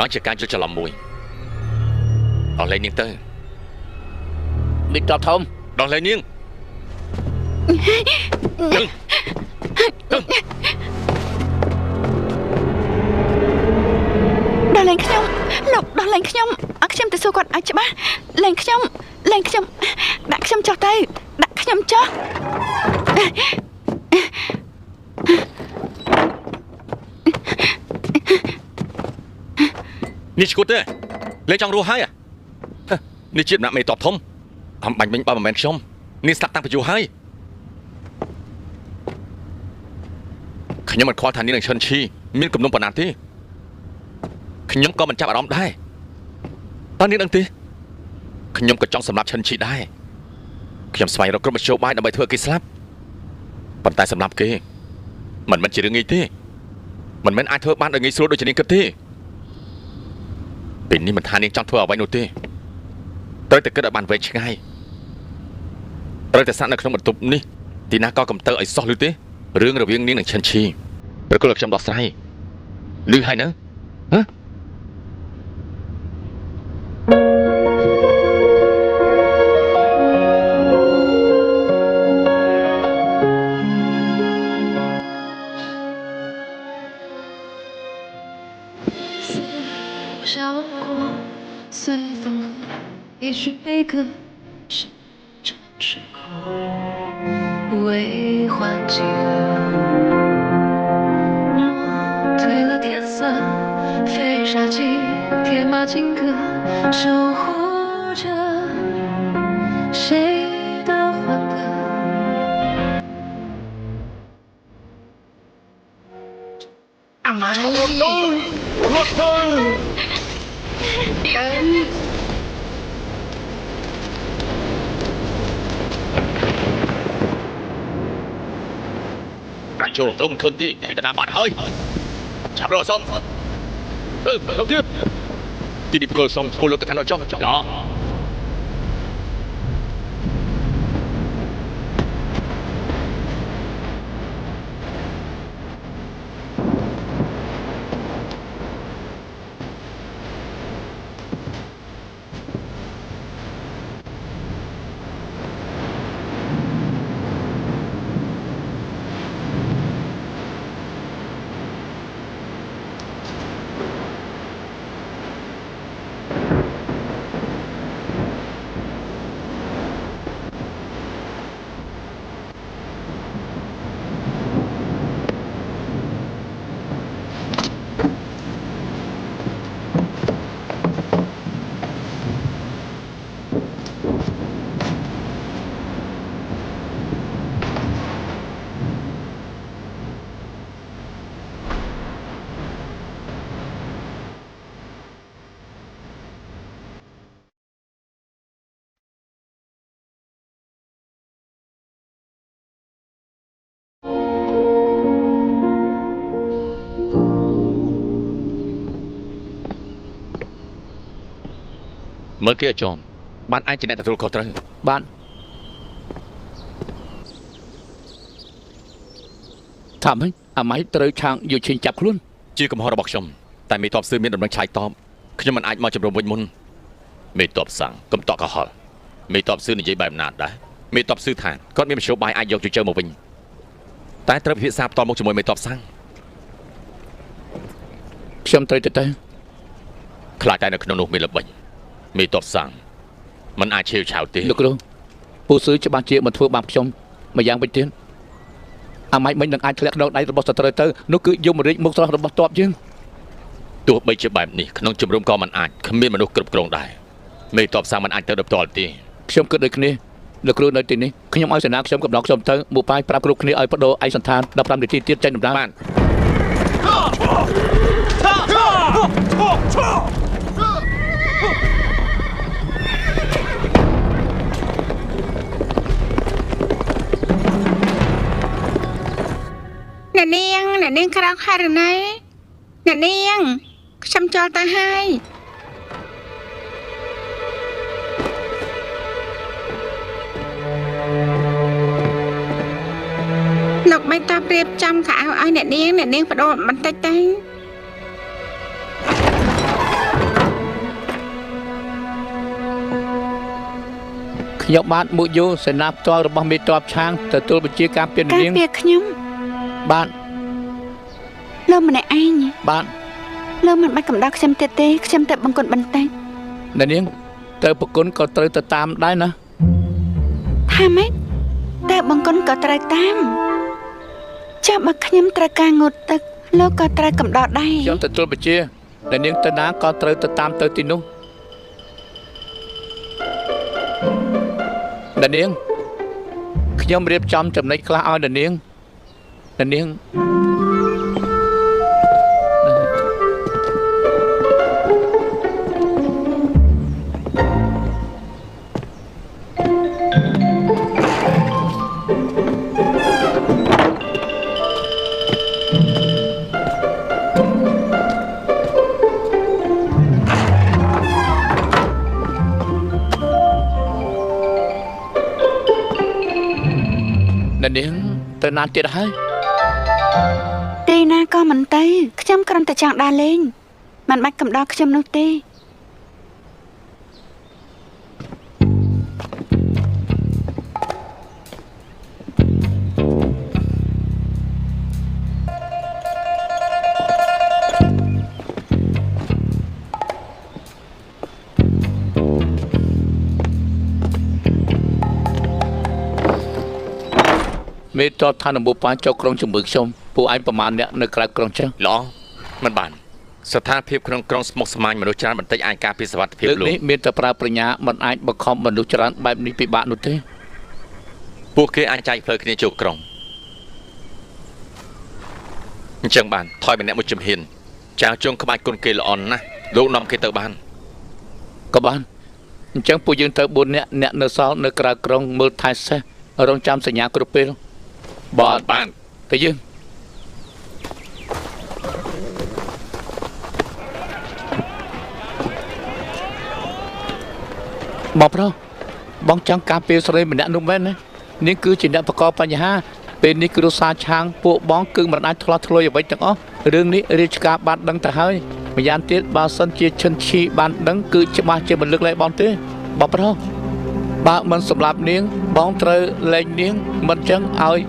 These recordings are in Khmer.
bán cho cá cho làm mùi đòn lấy niên tới Bị trọt không đòn lấy niên đừng đòn lên khăm lục đòn lên khăm khăm từ sau còn ai chứ ba lên khăm đặt khăm cho tay đặt khăm choนี่ชิคุเต้เล่นจังรู้ให้อะนี่จิตน่ะไม่ตอบทมทำบัญเป็นบาร์แมนชมนี่สักตั้งไปอยู่ให้ขยำมันคว้าทานนี้หนึ่งเชิญชีมีกลุ่มนมปนานที่ขยำก็มันจับอารมณ์ได้ตอนนี้ดังตีขยำก็จ้องสำหรับเชิญชีได้ขยำสมัยเราก็มาโชว์บ้านเอาไปเถื่อกิสลับปันตายสำหรับกีมันจีเรื่องงี้ที่มันไม่อายเถื่อบ้านเรื่องงี้สู้โดยชนิดกันที่ปีนี้มันทานเองจังทั่วเอาไว้โนตีตอนแต่ก็ได้บานไว้ช่างไงตอนแต่สั่งในขนมตุบนี่ตีน่าก็กำเตอไอ้ซอหรือตีเรื่องระเบียงนี้หนึ่งเชนชีเราก็เลือกจำดอกไซหรือให้นะฮะ随风，也许悲歌是这时候为换几何，我褪了天色，飞沙起，天马金戈，守护着谁的欢乐。阿妈，我Chùa tung thân đi để ta bạn hơi chạm rồi xong đầu tiên đi đi cơ xong cô lột tất cả nó trong đó mới kia chồng bạn ai chỉ này là tôi có trời bạn thảm ấy máy tới trangอยู่ชิงจับluôn ชื่อกำฮอระบอกชมแต่มีตอบซื้อมีดำลังใช้ตอบคือมันอาจมาจากโรงพยาบาลมีตอบสั่งกำตอบกระหอบมีตอบซื้อในใจแบบนานได้มีตอบซื้อทานก็มีโชว์บายอายุจะเจอมาวิ่งแต่ตระพิษทราบตอนมุกจมวยมีตอบสั่งខ្ញុំ ត្រូវទៅ ខ្លាចតែនៅក្នុងនោះមានល្បិចมีตอบสั่งมันអាចឈាវឆាវទេ លោកគ្រូពូស៊ឺច្បាស់ជាមកធ្វើបាបខ្ញុំម្យ៉ាងវិញទៀតអាម៉ៃមិញនឹងអាចធ្លាក់ក្នុងដៃរបស់សត្រូវទៅនោះគឺយមរាជមុខស្រស់របស់តបយើងទោះបីជាបែបនេះក្នុងជំរំក៏มันអាចគ្មានមនុស្សគ្រប់គ្រងដែរមេតបสั่งมันអាចទៅដល់ផ្ទាល់ទេខ្ញុំគិតដូចគ្នាលោកគ្រូនៅទីនេះខ្ញុំឲ្យសេនាខ្ញុំកំដរខ្ញុំទៅមួយប៉ាយប្រាប់គ្រប់គ្នាឲ្យបដូរឯកសណ្ឋាន15នាទីទៀតចេញដំណើរបានអ្នកនាងក្រោកហើយឬណែអ្នកនាងខ្ញុំចូលទៅហើយលោកមិនតាប្រៀបចំខោឲ្យអ្នកនាងបដូរបន្តិចទេ ខ្ញុំបានមកយោសេនាផ្ទាល់របស់មេតបឆាងទទួលបញ្ជាការពារ ការ នាង ពារខ្ញុំ បាន លោកម្នាក់ឯង បាន លោកមិនបាច់កំដៅខ្ញុំទៀតទេខ្ញុំតែបង្គន់បន្តិច នាងទៅប្រគុណក៏ត្រូវទៅតាមដែរណា ថាម៉េចតែបង្គន់ក៏ត្រូវតាមចាស់បើខ្ញុំត្រូវការងូតទឹកលោកក៏ត្រូវកំដៅដែរ ខ្ញុំទទួលបញ្ជានាងទៅណាក៏ត្រូវទៅតាមទៅទីនោះនាងខ្ញុំរៀបចំចំណុចខ្លះឲ្យនាង នាងទៅណាទៀតហើយ ទីណាក៏មិនទៅខ្ញុំគ្រាន់តែចង់ដើរលេងមិនបាច់កំដៅខ្ញុំនោះទេ មេតបឋានបុបាចុកក្រុងជំរឿខ្ញុំពួកឯងប្រមាណអ្នកនៅក្រៅក្រុងចឹង ល្អមិនបានស្ថានភាពក្នុងក្រុងស្មុគស្មាញមនុស្សច្រើនបន្តិចអាចការពារសុវត្ថិភាព លើក លោក នេះមានតែប្រើប្រាជ្ញាមិនអាចបង្ខំមនុស្សច្រើនបែបនេះពិបាកនោះទេ ពួកគេអាចចែកផ្លូវគ្នាចូលក្រុងអញ្ចឹងបានថយម្នាក់មួយជំហានចៅជងក្បាច់គុណគេល្អណាស់លោកនាំគេទៅបាន ក៏បានអញ្ចឹងពួកយើងទៅ4នាក់អ្នកនៅសល់នៅក្រៅក្រុងមើលថែសេះរងចាំសញ្ញាគ្រប់ពេលបាទ បាន ទៅយើងបងប្រុសបងចង់ការពារស្រីម្នាក់នោះមែនណានាងគឺជាអ្នកបង្កបញ្ហាពេលនេះគ្រួសារឆាងពួកបងគឺមិនអាចឆ្លោះឆ្លុយអ្វីទាំងអស់រឿងនេះរាជការបានដឹងទៅហើយម្យ៉ាងទៀតបើសិនជាឈិនឈីបានដឹងគឺច្បាស់ជាមិនលើកលែងបងទេបងប្រុសបើមិនសម្លាប់នាងបងត្រូវលែងនាងមិនចឹងឲ្យ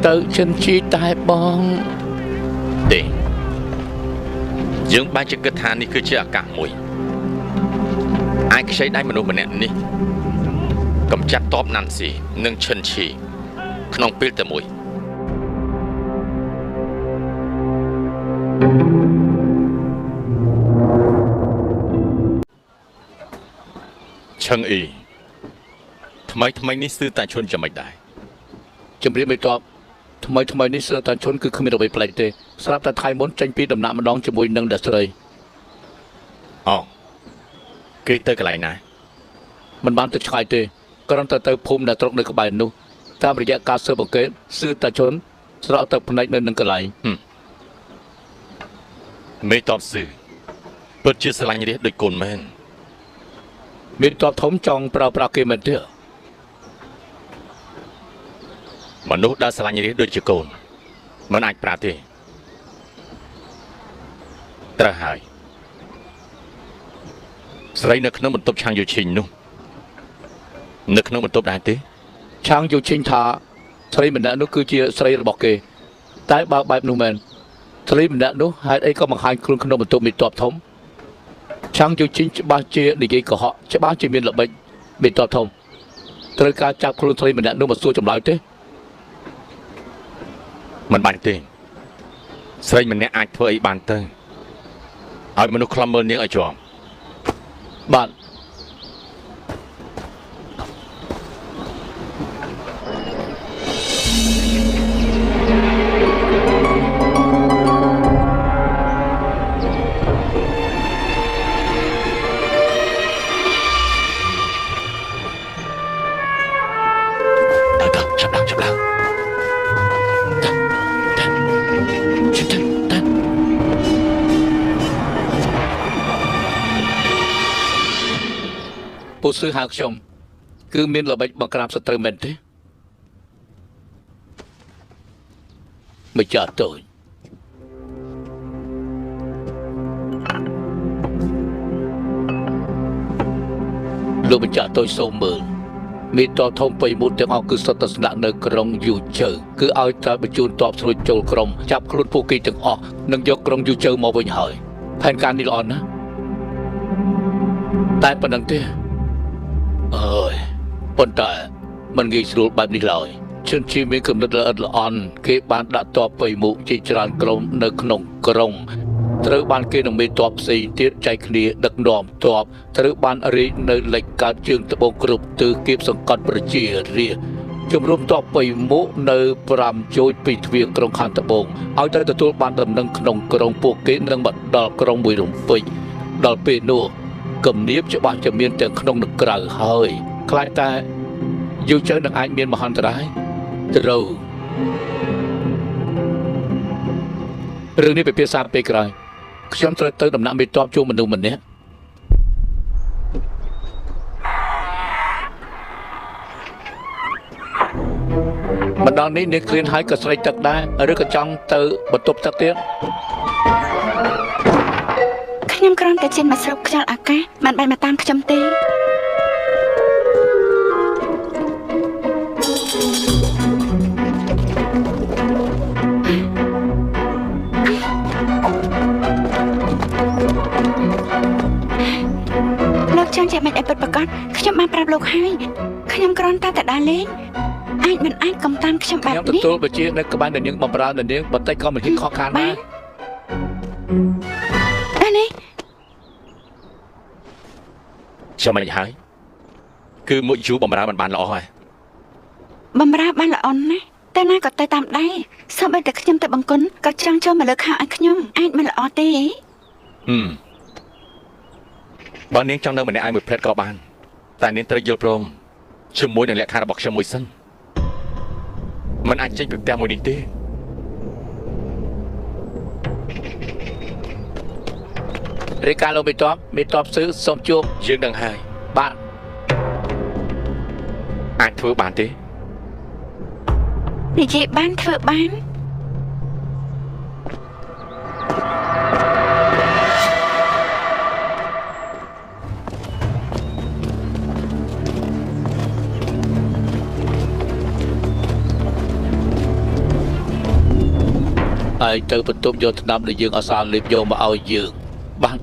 ទៅឈិនឈីតែបង ទេយើងបែរជាគិតថានេះគឺជាឱកាសមួយអាចខ្ចីដៃមនុស្សម្នាក់នេះកំចាត់តបណាន់ស៊ីនិងឈិនឈីក្នុងពេលតែមួយឈឹងអ៊ីថ្មីនេះគឺតែឈុនចាំមិនដែរ ជំរាបមេតបថ្មីនេះស្រាប់តែឈុនគឺគ្មានអ្វីប្លែកទេស្រាប់តែថ្ងៃមុនចេញពីដំណាក់ម្ដងជាមួយនឹងអ្នកស្រី អូគេទៅកន្លែងណា មិនបានទៅឆ្ងាយទេគ្រាន់តែទៅភូមិដែលត្រកនៅក្បែរនោះតាមរយៈការស៊ើបអង្កេតគឺតាឈុនស្រកទឹកភ្នែកនៅនឹងកន្លែង មេតបស៊ឺពិតជាស្រឡាញ់រាជដូចកូនមែន មេតបធំចង់ប្រើប្រាស់គេមែនទេ មនុស្សដែលស្រឡាញ់រាជដូចជាកូនមិនអាចប្រាទេត្រូវហើយស្រីនៅក្នុងបន្ទប់ឆាងយូឈីងនោះនៅក្នុងបន្ទប់ដែរទេ ឆាងយូឈិញថាស្រីម្នាក់នោះគឺជាស្រីរបស់គេតែបើបែបនោះមែនស្រីម្នាក់នោះហេតុអីក៏បង្ហាញខ្លួនក្នុងបន្ទប់មេតបធំឆាងយូឈិញច្បាស់ជានិយាយកុហកច្បាស់ជាមានល្បិចមេតបធំត្រូវការចាប់ខ្លួនស្រីម្នាក់នោះមកសួរចម្លើយទេ មិនបាញ់ទេស្រីម្នាក់អាចធ្វើអីបានទៅឲ្យមនុស្សខ្លំមើលនាងឲ្យជាប់ បាទ ចាប់ឡើង ពូស៊ឺហៅខ្ញុំគឺមានល្បិចបង្ក្រាបសត្រូវមែនទេមិនចាត់ទោយលោកបញ្ជាក់ទោយសូមមើល មានតបធំពេញមុតទាំងអស់គឺសុទ្ធតែស្នាក់នៅក្រុងយូជើគឺឲ្យតែបញ្ជូនតបស្រួយចូលក្រុងចាប់ខ្លួនពួកគេទាំងអស់និងយកក្រុងយូជើមកវិញហើយផែនការនេះល្អណាស់តែប៉ុណ្្នឹងទេអើយប៉ុន្តែមិនងាយស្រួលបែបនេះឡើយឈិនជីមានគំនិតល្អិតល្អន់គេបានដាក់តបពេញមុខជាច្រើនក្រុមនៅក្នុងក្រុងត្រូវបានគេនឹងមេតបផ្សេងទៀតចែកគ្នាដឹកនាំតបត្រូវបានរាយនៅលេខកើតជើងត្បូងគ្រប់ទិសគៀបសង្កត់ប្រជារាស្ត្រជំរុំតបពេញមុខនៅ5យោជពីទ្វារក្រុងខាងត្បូងឲ្យទៅទទួលបានដំណឹងក្នុងក្រុងពួកគេនឹងមកដល់ក្រុងមួយរំពេចដល់ពេលនោះគំនាបច្បាស់ជាមានទាំងក្នុងនិងក្រៅហើយខ្លាចតែយូជើនឹងអាចមានមហន្តរាយត្រូវរឿងនេះពិភាក្សាពេលក្រោយខ្ញុំត្រូវទៅដំណាក់មេតបជួបមនុស្សម្នាក់ម្ដងនេះនាងគ្រានហើយក៏ស្រេកទឹកដែរឬក៏ចង់ទៅបន្ទប់ទឹកទៀតខ្ញុំគ្រាន់តែចេញមកស្រូបខ្យល់អាកាសមិនបាច់មកតាមខ្ញុំទេលោកចង់ចាំមិនអីពិតប្រាកដខ្ញុំបានប្រាប់លោកហើយខ្ញុំគ្រាន់តែដើរលេងអាចមិនអាចកំតាមខ្ញុំបែបនេះខ្ញុំទទួលបជានៅក្បែរនាងបំរើនាងបន្តិចក៏មិនហ៊ានខកខានដែរនេះចាំមិនហើយគឺមួយយូបំរើមិនបានល្អហើយបំរើបានល្អណាស់តែណាក៏ទៅតាមដែរសូម្បីតែខ្ញុំទៅបង្គន់ក៏ចង់ចូលមកលើខោឲ្យខ្ញុំអាចមិនល្អទេបើនាងចង់នៅម្នាក់ឯងមួយព្រឹកក៏បានតែនាងត្រូវយល់ព្រមជាមួយនឹងលក្ខខណ្ឌរបស់ខ្ញុំមួយសិនមិនអាចចេញពីផ្ទះមួយនេះទេរាយការណ៍លោកមេតបស៊ឺសូមជួបយើងដឹងហើយបាទអាចធ្វើបានទេនិយាយបានធ្វើបានហើយទៅបន្ទប់យកថ្នាំដែលយើងអសាលេបយកមកឲ្យយើងបាទ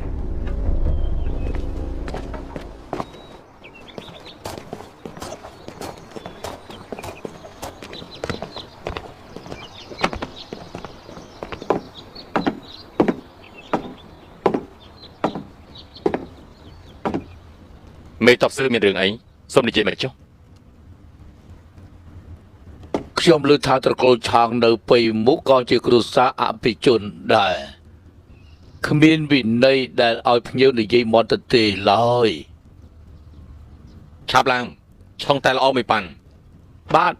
មេតបស៊ឺមានរឿងអីសូមនិយាយមកចុះខ្ញុំលើថាត្រកូលឆាងនៅពេញមុខក៏ជាគ្រួសារអភិជនដែរគ្មានវិន័យដែលឲ្យភ្ញៀវនិយាយមកទៅទេឡើយឆាប់ឡើងឆុងតែល្អមួយប៉ាន់បាទ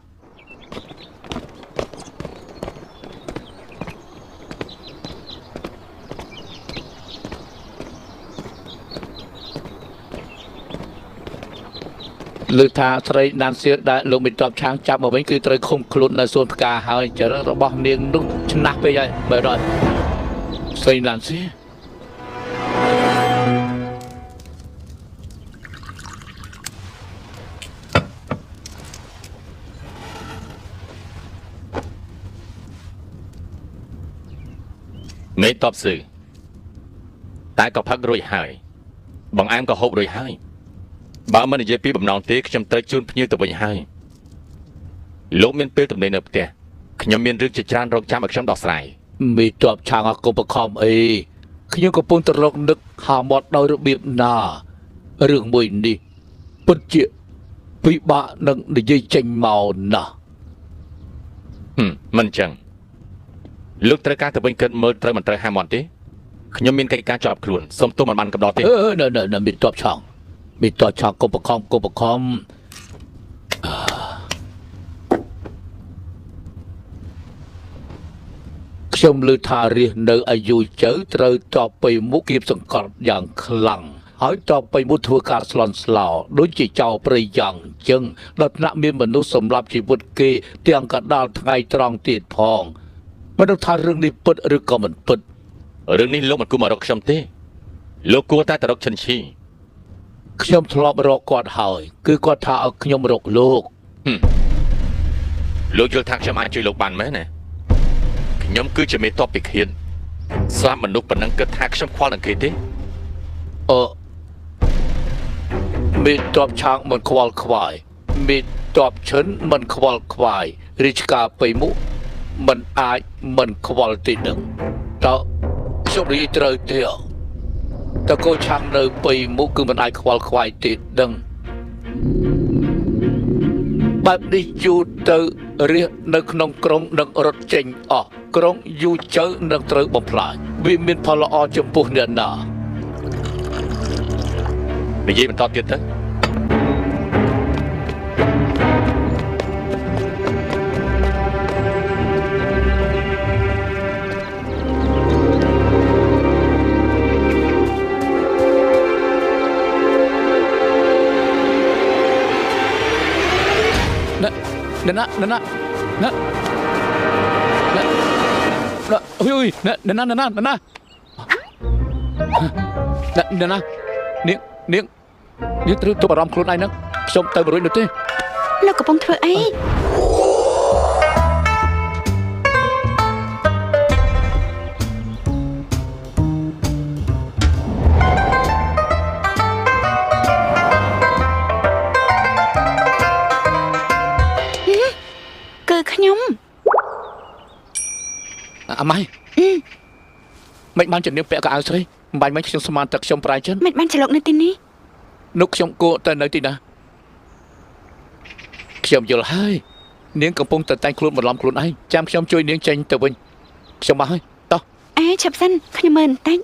លើថាស្រីណានសៀដែលលោកមេតបឆាងចាប់មកវិញគឺត្រូវឃុំខ្លួននៅសួនផ្កាហើយចរិតរបស់នាងនោះឆ្នះពេកហើយបើដល់ស្រីណានសៀមេតបស៊ឺតែក៏ផឹករួចហើយបងអែមក៏ហូបរួចហើយបើមិននិយាយពីបំណងទេខ្ញុំត្រូវជូនភ្ញៀវទៅវិញហើយលោកមានពេលទំនេរនៅផ្ទះខ្ញុំមានរឿងជាច្រើនរងចាំឲ្យខ្ញុំដោះស្រាយមេតបឆាងអកុបខំអីខ្ញុំកំពុងតែរកនឹកហាមាត់ដោយរបៀបណារឿងមួយនេះពិតជាពិបាកនឹងនិយាយចេញមកណាស់មិនចឹងលោកត្រូវការទៅវិញគិតមើលត្រូវមិនត្រូវហាមាត់ទេខ្ញុំមានកិច្ចការជាប់ខ្លួនសូមទោសមិនបានកំដរទេនៅមេតបឆាងមីតឆាកុបខំខ្ញុំលើថារាសនៅអាយុជើត្រូវតបไปមុខគៀបសង្កត់យ៉ាងខ្លាំងហើយតបไปមុខធ្វើការស្លន់ស្លោដូចជាចោលព្រៃយ៉ាងចឹងដល់ថ្នាក់មានមនុស្សសម្លាប់ជីវិតគេទាំងកដាលថ្ងៃត្រង់ទៀតផងមិនដឹងថារឿងនេះពិតឬក៏មិនពិតរឿងនេះលោកមិនគួរមករកខ្ញុំទេលោកគួរតែទៅរកឈិនឈី ខ្ញុំធ្លាប់រកគាត់ហើយគឺគាត់ថាឲ្យខ្ញុំរកលោក លោកយល់ថាខ្ញុំអាចជួយលោកបានមែនណាខ្ញុំគឺជាមេតបពីឃានស្លាប់មនុស្សប៉ុណ្ណឹងគិតថាខ្ញុំខ្វល់នឹងគេទេ មេតបឆាងមិនខ្វល់ខ្វាយមេតបឈិនមិនខ្វល់ខ្វាយរាជការបៃមុខមិនអាចមិនខ្វល់ទេនឹងតើខ្ញុំនិយាយត្រូវទេតើកូឆាងនៅបៃមុខគឺមិនអាចខ្វល់ខ្វាយទេដឹងបែបនេះយូរទៅរះនៅក្នុងក្រុងនឹងរត់ចេញអស់ក្រុងយូរទៅនឹងត្រូវបំផ្លាញវាមានផលល្អចំពោះអ្នកណា និយាយបន្តទៀតទៅ Nè, ui, nè, tôi bảo rongខ្លួនឯងហ្នឹងខ្ញុំទៅរួចនោះទេ លោកកំពុងធ្វើអី គឺខ្ញុំ អាម៉ៃមិនបានជំនាញពាក់កៅអៅស្រីមិនបាញ់មិនខ្ញុំស្មានតែខ្ញុំប្រៃចិន មិនបានចលុកនៅទីនេះ នោះខ្ញុំគួរតែនៅទីណាខ្ញុំយល់ហើយនាងកំពុងតែតែងខ្លួនបន្លំខ្លួនឯងចាំខ្ញុំជួយនាងចេញទៅវិញខ្ញុំមកហើយតោះ អេឆាប់សិនខ្ញុំមើលបន្តិច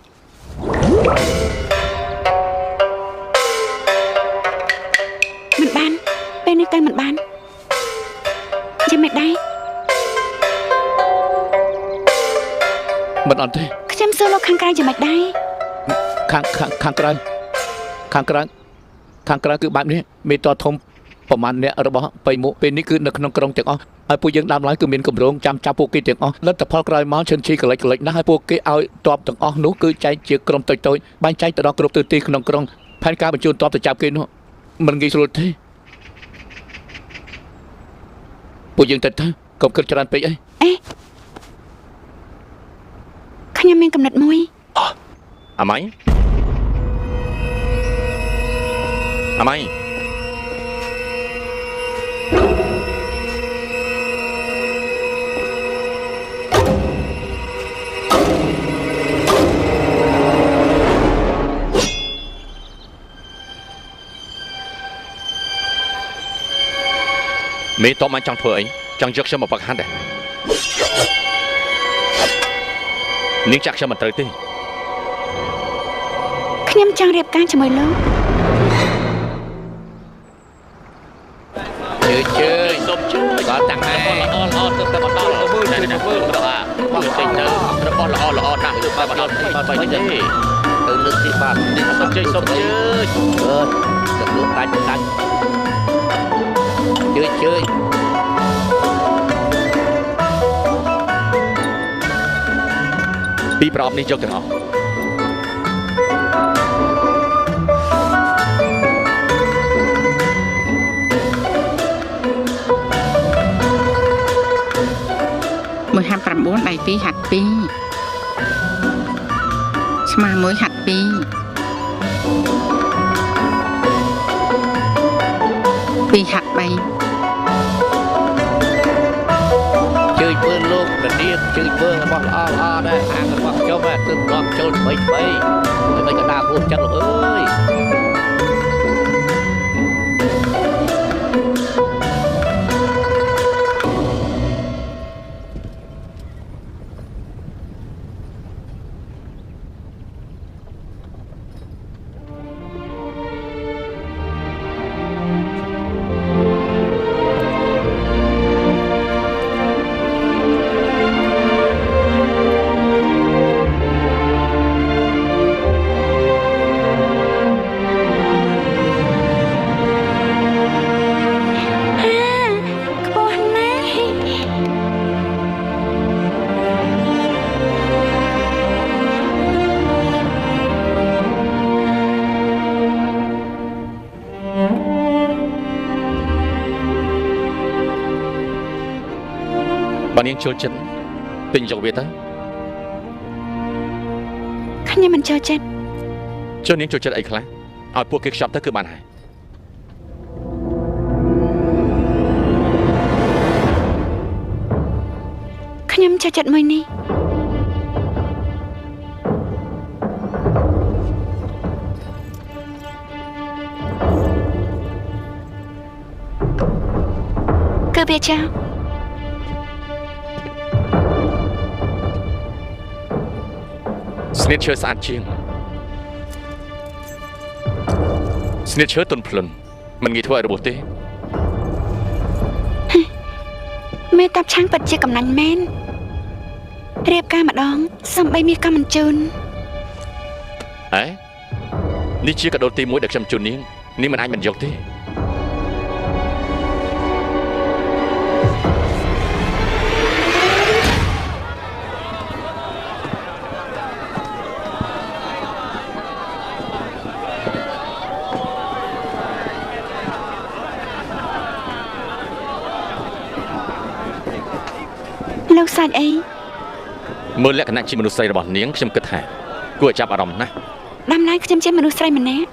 មិនបានពេលនេះទៅមិនបានចាំមិនដែរ មិនអត់ទេ ខ្ញុំសួរលោកខាងក្រៅចាំមិនដែរ ខាងក្រៅគឺបែបនេះមេតធំប្រមាណអ្នករបស់បៃមុខពេលនេះគឺនៅក្នុងក្រុងទាំងអស់ហើយពួកយើងដើមឡើយគឺមានកម្រងចាំចាប់ពួកគេទាំងអស់លទ្ធផលក្រោយមកឈិនឈីកលិចណាស់ហើយពួកគេឲ្យតបទាំងអស់នោះគឺចែកជាក្រុមតូចបែងចែកទៅដល់គ្រប់ទិសទីក្នុងក្រុងផែនការបញ្ជូនតបទៅចាប់គេនោះមិនងាយស្រួលទេពួកយើងទៅកុំគិតច្រើនពេកអី ខ្ញុំមានកំណត់មួយ អាម៉ៃមេតបមិនចង់ធ្វើអីចង់យកខ្ញុំមកបង្ហាត់ដែរនាងចាក់ខ្ញុំមិនត្រូវទេ ខ្ញុំចង់រៀបការជាមួយលោក ជើសុំជួយក៏តាំងដែរល្អទៅតែមកដល់មើលជួយមើលដល់បងចេញទៅរបស់ល្អណាស់ទៅមកដល់ទៅលើកទីបាទនេះសុំជួយទៅលោកដាច់ជួយ ពីប្រអប់នេះយកទាំងអស់ 1 ហាត់ 9 ដៃ 2 ហាត់ 2 ស្មា 1 ហាត់ 2 2 ហាត់ 3 ជួយមើលលោកប្រឌៀបជួយមើលរបស់ល្អដែរអាងរបស់ខ្ញុំទើបរាប់ចូល3ហើយមិនក៏ដាក់ហួសចឹងលោកអើយ ម បើនាងចូលចិត្តទិញយកវាទៅ ខ្ញុំមិនចូលចិត្ត ចុះនាងចូលចិត្តអីខ្លះឲ្យពួកគេខ្ចប់ទៅគឺបានហើយ ខ្ញុំចូលចិត្តមួយនេះគឺវាចា ស្នៀតឈើស្អាតជាងស្នៀតឈើទន់ភ្លន់មិនងាយធ្វើឲ្យរបួសទេ មេតាប់ឆាំងពិតជាកំណាញ់មែនរៀបការម្ដងសំបីមាសក៏មិនជូន ហ៎នេះជាកាដូទី1ដែលខ្ញុំជូននាងនាងមិនអាចមិនយកទេ លោកសាច់អី មើលលក្ខណៈជាមនុស្សស្រីរបស់នាងខ្ញុំគិតថាគួរឲ្យចាប់អារម្មណ៍ណាស់ ដំណើរខ្ញុំជាមនុស្សស្រីម្នាក់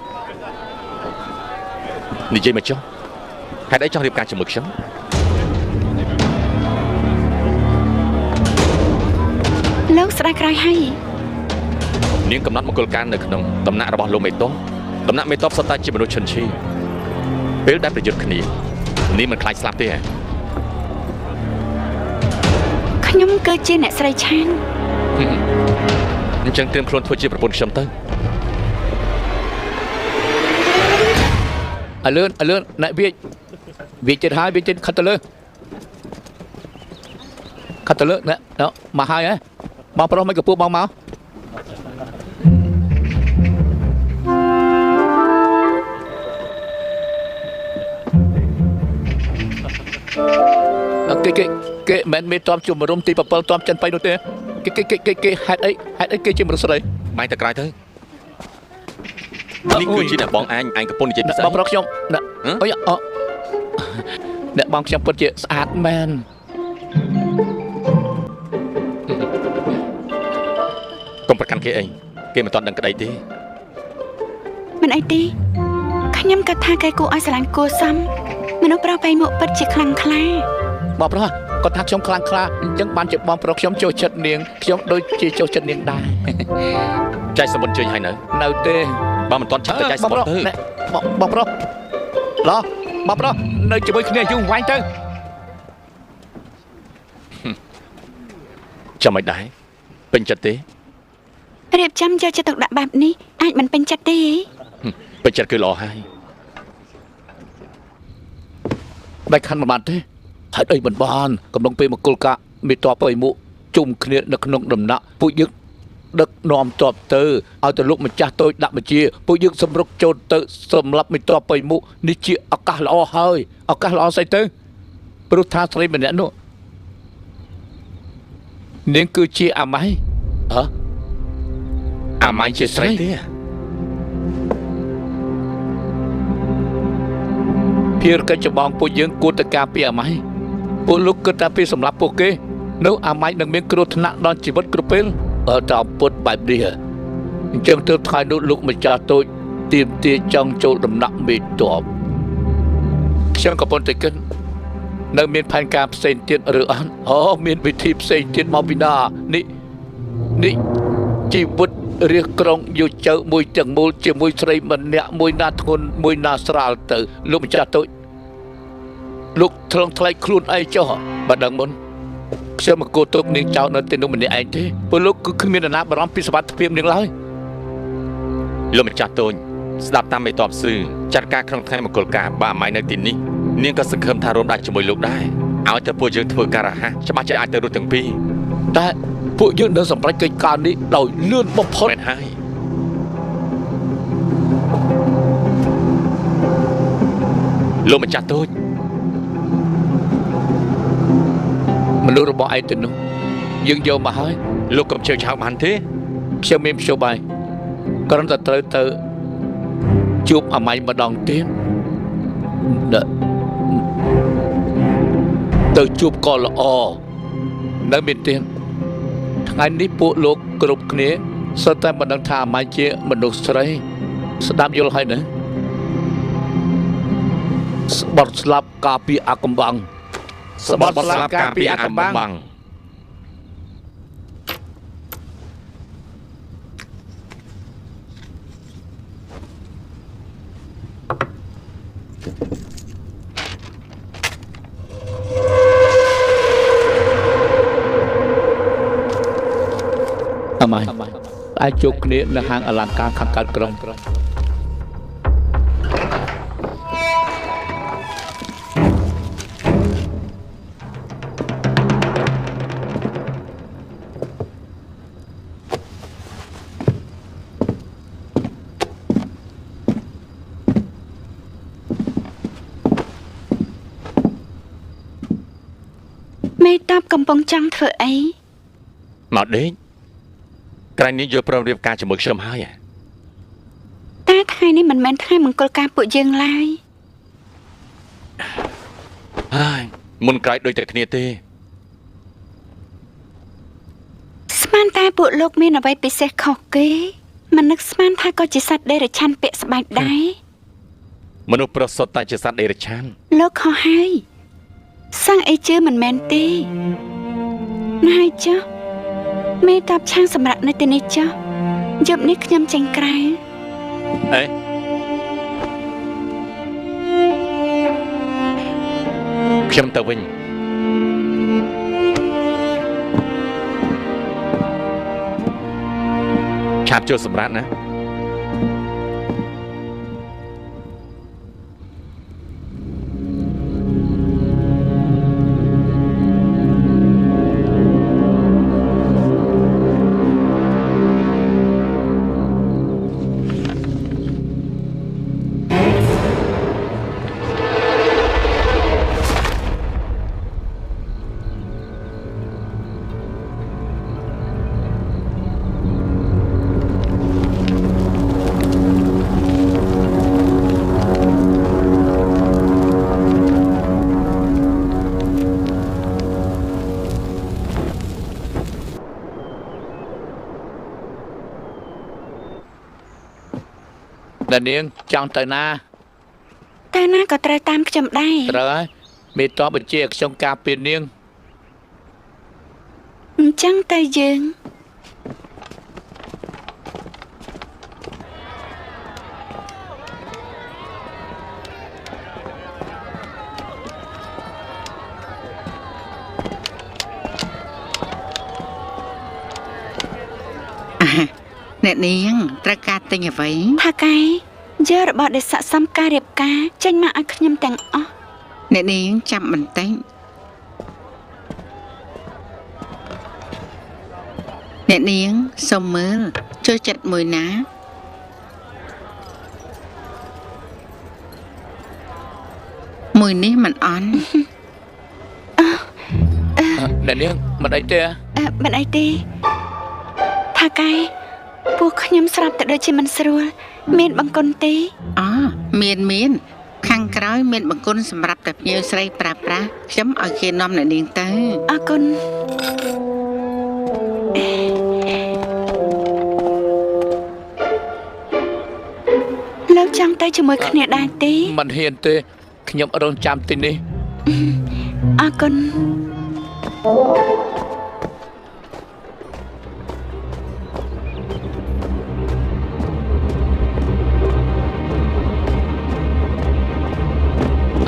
និយាយមកចុះហេតុអីចង់រៀបការជាមួយខ្ញុំ លោកស្ដាយក្រោយហើយ នាងកំណត់មង្គលការនៅក្នុងដំណាក់របស់លោកមេតបដំណាក់មេតបសុទ្ធតែជាមនុស្សឈិនឈីពេលដែលប្រយុទ្ធគ្នានាងមិនខ្លាចស្លាប់ទេហ៎ ខ្ញុំគឺជាអ្នកស្រីឆាន អញ្ចឹងត្រៀមខ្លួនធ្វើជាប្រពន្ធខ្ញុំទៅ អលឿនអ្នកវាចិត្តហើយវាចិត្តខិតទៅលើអ្នកមកហើយហ៎បងប្រុសមិនក៏ពួកបងមកគេមិនមានតបជុំរំទី7តបចិនបៃនោះទេគេហេតុអីគេជាមនុស្សស្រី បែងទៅក្រៅទៅនេះគឺជាអ្នកបងឯងកំពុងនិយាយភាសា បងប្រុសខ្ញុំអុយអ្នកបងខ្ញុំពិតជាស្អាតមែន កុំប្រកាន់គេអីគេមិនទាន់ដឹងក្តីទេ មិនអីទេខ្ញុំគិតថាគេគួរឲ្យស្រឡាញ់គួរសមមនុស្សប្រុសបែកមុខពិតជាខ្លាំងក្លា បងប្រុសគាត់ថាខ្ញុំខ្លាំងក្លាអញ្ចឹងបានជាបងប្រុសខ្ញុំចូលចិត្តនាងខ្ញុំដូចជាចូលចិត្តនាងដែរ ចែកសម្បត្តិជើញហើយនៅ ទេ បើមិនទាន់ឆាប់ទៅចែកសម្បត្តិទៅ បងប្រុសឡោះបងប្រុសនៅជាមួយគ្នាយូរវាញ់ទៅ ចាំមិនដែរពេញចិត្តទេ រៀបចំយកចិត្តទុកដាក់បែបនេះអាចមិនពេញចិត្តទេ ពេញចិត្តគឺល្អហើយ ដាច់ខាន់មិនបានទេហេតុអីមិនបានកំឡុងពេលមកគល់កាមេតបអីមុខជុំគ្នានៅក្នុងដំណាក់ពួកយើងដឹកនាំតបទៅឲ្យទៅលោកម្ចាស់តូចដាក់បញ្ជាពួកយើងសម្រុកចូលទៅសម្រាប់មេតបអីមុខនេះជាឱកាសល្អហើយឱកាសល្អស្អីទៅព្រោះថាស្រីម្នាក់នោះនាងគឺជាអាម៉ៃអាម៉ាញ់ជាស្រីទេ ភារកិច្ចចម្បងពួកយើងគួរតែការពារអាម៉ៃពួកលោកគិតថាពេលសម្រាប់ពួកគេនៅអាម៉ៃនឹងមានគ្រោះថ្នាក់ដល់ជីវិតគ្រប់ពេលតាមពុតបែបនេះអញ្ចឹងទើបថ្ងៃនោះលោកម្ចាស់តូចទៀមទាចង់ចូលដំណាក់មេតបខ្ញុំក៏ប៉ុន្តែគិតនៅមានផែនការផ្សេងទៀតឬអត់មានវិធីផ្សេងទៀតមកពីណានេះជីវិតរាជក្រុងយុជើមួយទាំងមូលជាមួយស្រីម្នាក់មួយណាធ្ងន់មួយណាស្រាលទៅលោកម្ចាស់តូចលោកថ្លឹងថ្លែកខ្លួនឯងចុះបើដឹងមុនខ្ញុំមកគោទុកនាងចោលនៅទីនោះម្នាក់ឯងទេព្រោះលោកគឺគ្មាននរណាបារម្ភពីសុវត្ថិភាពនាងឡើយ លោកម្ចាស់តូចស្ដាប់តាមមេតបស៊ឺចាត់ការក្នុងថ្ងៃមង្គលការបើអាម៉ៃនៅទីនេះនាងក៏សង្ឃឹមថារួមដាច់ជាមួយលោកដែរឲ្យតែពួកយើងធ្វើការរហ័សច្បាស់ជាអាចទៅរត់ទាំងពីរតែពួកយើងនឹងសម្រេចកិច្ចការនេះដោយលឿនបំផុតមែនហើយលោកម្ចាស់តូច មនុស្សរបស់ឯងទៅនោះយើងយកមកហើយ លោកកុំជឿឆៅបានទេ ខ្ញុំមានព្យោបាយគ្រាន់តែត្រូវទៅជួបអាម៉ៃម្ដងទៀតទៅជួបក៏ល្អ នៅមានទៀតថ្ងៃនេះពួកលោកគ្រប់គ្នាសុទ្ធតែមិនដឹងថាម៉ែជាមនុស្សស្រីស្ដាប់យល់ហើយណាស្បត់ស្លាប់ការពារអាកំបាំង ស្បត់ស្លាប់ការពារអាកំបាំង អមអាចជួបគ្នានៅហាងអលង្ការខាងកើតក្រុងមេតាប់កំពុងចង់ធ្វើអី មកដេកក្រែងនេះយកព្រមរៀបការជាមួយខ្ញុំហើយ តែថ្ងៃនេះមិនមែនថ្ងៃមង្គលការពួកយើងឡើយ ហើយមុនក្រោយដូចតែគ្នាទេ ស្មានតែពួកលោកមានអ្វីពិសេសខុសគេមិននឹកស្មានថាក៏ជាសត្វដេរឆានពាក់ស្បែកដែរ មនុស្សប្រុសសុទ្ធតែជាសត្វដេរឆាន លោកខុសហើយសាំងអីជឿមិនមែនទេណាហើយចុះមេតាប់ឆាំងសម្រាប់នៅទីនេះចុះយប់នេះខ្ញុំចេញក្រៅ អេខ្ញុំទៅវិញឆាប់ចូលសម្រាប់ណា តែនាងចង់ទៅណា តែណាក៏ត្រូវតាមខ្ញុំដែរ ត្រូវហើយមេតបបញ្ជាខ្ញុំការពារនាង អញ្ចឹងទៅយើង អ្នកនាងត្រូវការទិញអ្វី ថាកែយករបស់ដែលស័ក្តិសមការរៀបការចេញមកឲ្យខ្ញុំទាំងអស់ អ្នកនាងចាំបន្តិចអ្នកនាងសុំមើលចូលចិត្តមួយណាមួយនេះមិនអន់ អ្នកនាងមិនអីទេ មិនអីទេថាកែពួកខ្ញុំស្រាប់តែដូចជាមិនស្រួលមានបង្គន់ទេ អូមានខាងក្រោយមានបង្គន់សម្រាប់តែភ្ញៀវស្រីប្រើប្រាស់ខ្ញុំឲ្យគេនាំអ្នកនាងទៅ អរគុណលោកចង់ទៅជាមួយគ្នាដែរទេ មិនហ៊ានទេខ្ញុំរងចាំទីនេះ អរគុណ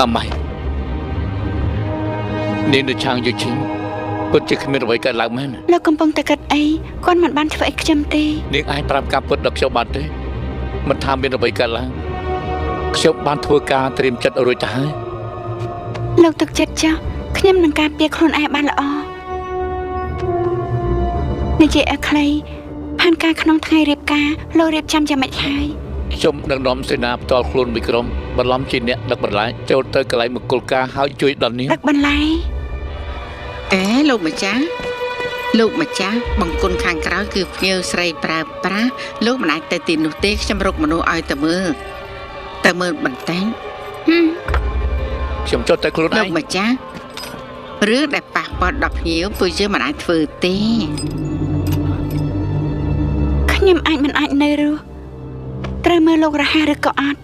អម៉ៃនាងនៅឆាងយុឈិងពិតជាគ្មានអ្វីកើតឡើងមែន លោកកំពុងតែគិតអីគាត់មិនបានធ្វើអីខ្ញុំទេ នាងអាចប្រាប់ការពិតដល់ខ្ញុំបានទេមិនថាមានអ្វីកើតឡើងខ្ញុំបានធ្វើការត្រៀមចិត្តរួចទៅហើយ លោកទឹកចិត្តចុះខ្ញុំនឹងការពារខ្លួនឯងបានល្អនិយាយអខ្លីផានការក្នុងថ្ងៃរៀបការលោករៀបចំយ៉ាងម៉េចហើយ ខ្ញុំនឹងនាំសេនាផ្ទាល់ខ្លួនមួយក្រុមបន្លំជាអ្នកដឹកបន្លាយចូលទៅកន្លែងមង្គលការហើយជួយដល់នាង ដឹកបន្លាយ លោកម្ចាស់បង្គន់ខាងក្រោយគឺភ្ញៀវស្រីប្រើប្រាស់លោកមិនអាចទៅទីនោះទេខ្ញុំរកមនុស្សឲ្យទៅមើលបន្តែង ខ្ញុំចូលទៅខ្លួនឯ លោក ង ម្ចាស់ រឿងដែលប៉ះពាល់ដល់ភ្ញៀវពួកយើងមិនអាចធ្វើទេ ខ្ញុំមិនអាចនៅរស់ត្រូវមើលលោករហ័សឬក៏អត់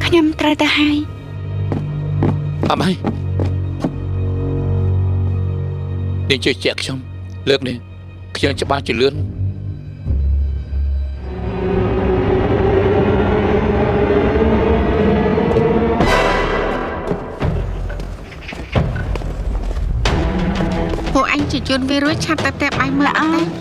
ខ្ញុំត្រូវទៅហើយ អត់ហើយនាងជួយជែកខ្ញុំលើកនេះខ្ញុំច្បាស់ជាលឿនពួកអញជជន់វារួចឆាប់តែតែបាយមើលអត់ទេ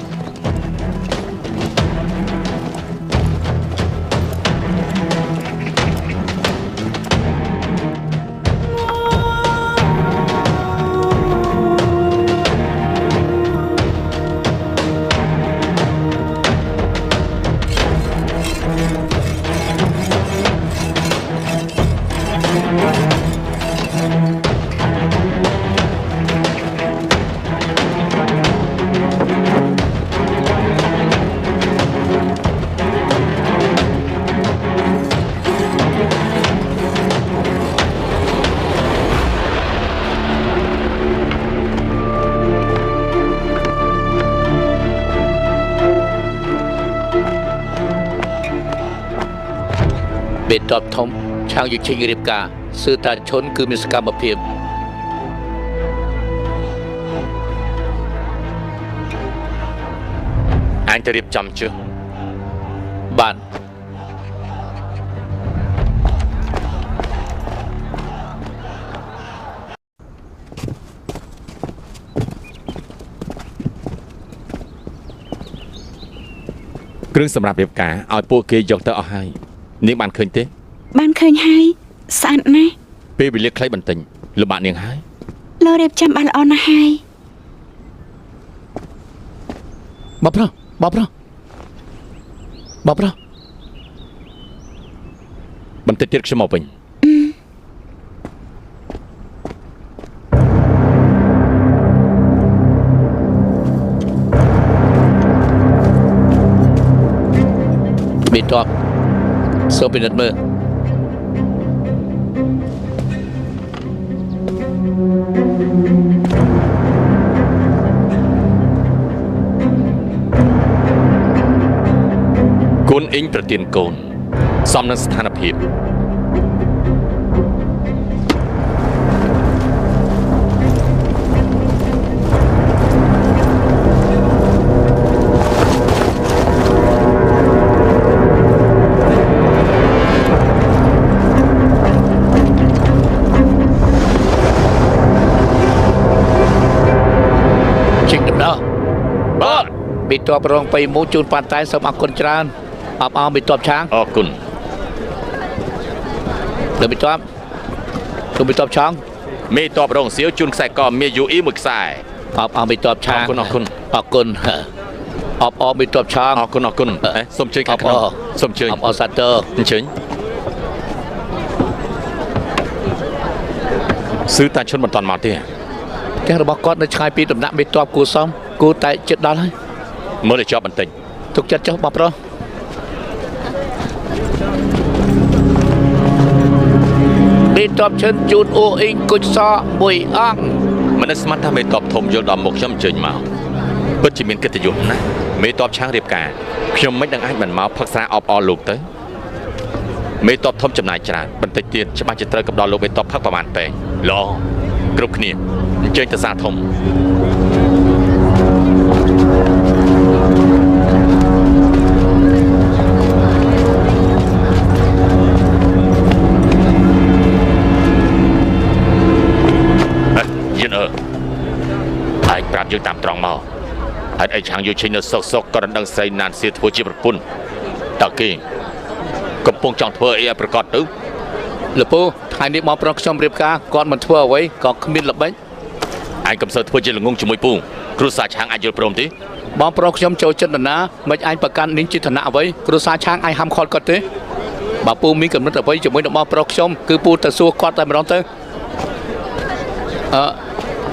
បេតបធំឆាងយុជិញរៀបការសឺតាឈុនគឺមានសកម្មភាព អញទៅរៀបចំជើ បាន គ្រឿងសម្រាប់រៀបការឲ្យពួកគេយកទៅអស់ហើយនាងបានឃើញទេ បានឃើញហើយស្អាតណាស់ ពេលវេលាខ្លីបន្តិចលំបាកនាងហើយ លោករៀបចំបានល្អណាស់ហើយ បបប្រុសបបប្រុសបបប្រុស បន្តិចទៀតខ្ញុំមកវិញ បេតបសូមពិនិត្យមើល គុណអ៊ីងប្រទានកូនសមនឹងស្ថានភាព ចេញដំណើរ បាទ បេតបរងបៃមូជូនប៉ាតែសូមអរគុណច្រើនអបអរបេតបឆាង អរគុណ លើបេតបលោកបេតបឆាង មេតបរងសៀវជូនខ្សែកមាយូអ៊ីមួយខ្សែ អបអរបេតបឆាង អរគុណអរគុណ អរគុណអបអរបេតបឆាង អរគុណអរគុណសូមជើញខាងក្នុងសូមជើញ អបអរសាទរ អញ្ជើញសឺតាឈុនមិនតាន់មកទេ ផ្ទះរបស់គាត់នៅឆ្ងាយពីដំណាក់បេតបគួសមគួតែជិតដល់ហើយ មើលឲ្យជាប់បន្តិច ទុកចិត្តចុះបបប្រុសបេតបឈិនជូនអូអ៊ីងគុជសមួយអង្គ មិនស្មានថាមេតបធំយល់ដល់មុខខ្ញុំអញ្ជើញមកពិតជាមានកិត្តិយសណាស់មេតបឆាងរៀបការខ្ញុំមិនដឹងអាចមិនមកផឹកស្រាអបអរលោកទៅមេតបធំចំណាយច្រើនបន្តិចទៀតច្បាស់ជាត្រូវកំដរលោកមេតបផឹកប្រមាណពេកល្អគ្រប់គ្នាអញ្ជើញទៅសាធំ ឯងប្រាប់យើងតាមត្រង់មកហេតុអីឆាងយុជិញនៅសុកក៏រំដឹងស្រីណានសៀធ្វើជាប្រពន្ធតើគេកំពុងចង់ធ្វើអីឲ្យប្រកាសទៅ លពូថ្ងៃនេះបងប្រុសខ្ញុំរៀបការគាត់មិនធ្វើអ្វីក៏គ្មានល្បិច ឯងកំសើធ្វើជាល្ងងជាមួយពូគ្រូសាឆាងអាចយល់ព្រមទេ បងប្រុសខ្ញុំចូលចិត្តនរណាមិនអញប្រកាន់នាងជាឋានៈអ្វីគ្រូសាឆាងអញហាំឃាត់គាត់ទេបើពូមានកំណត់អ្វីជាមួយនឹងបងប្រុសខ្ញុំគឺពូទៅសួរគាត់តែម្ដងទៅ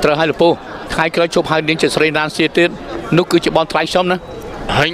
ត្រូវឲ្យលពូថ្ងៃក្រោយជប់ហៅនាងជាស្រីណានសៀទៀតនោះគឺជាបងថ្លៃខ្ញុំណា ហើយ ប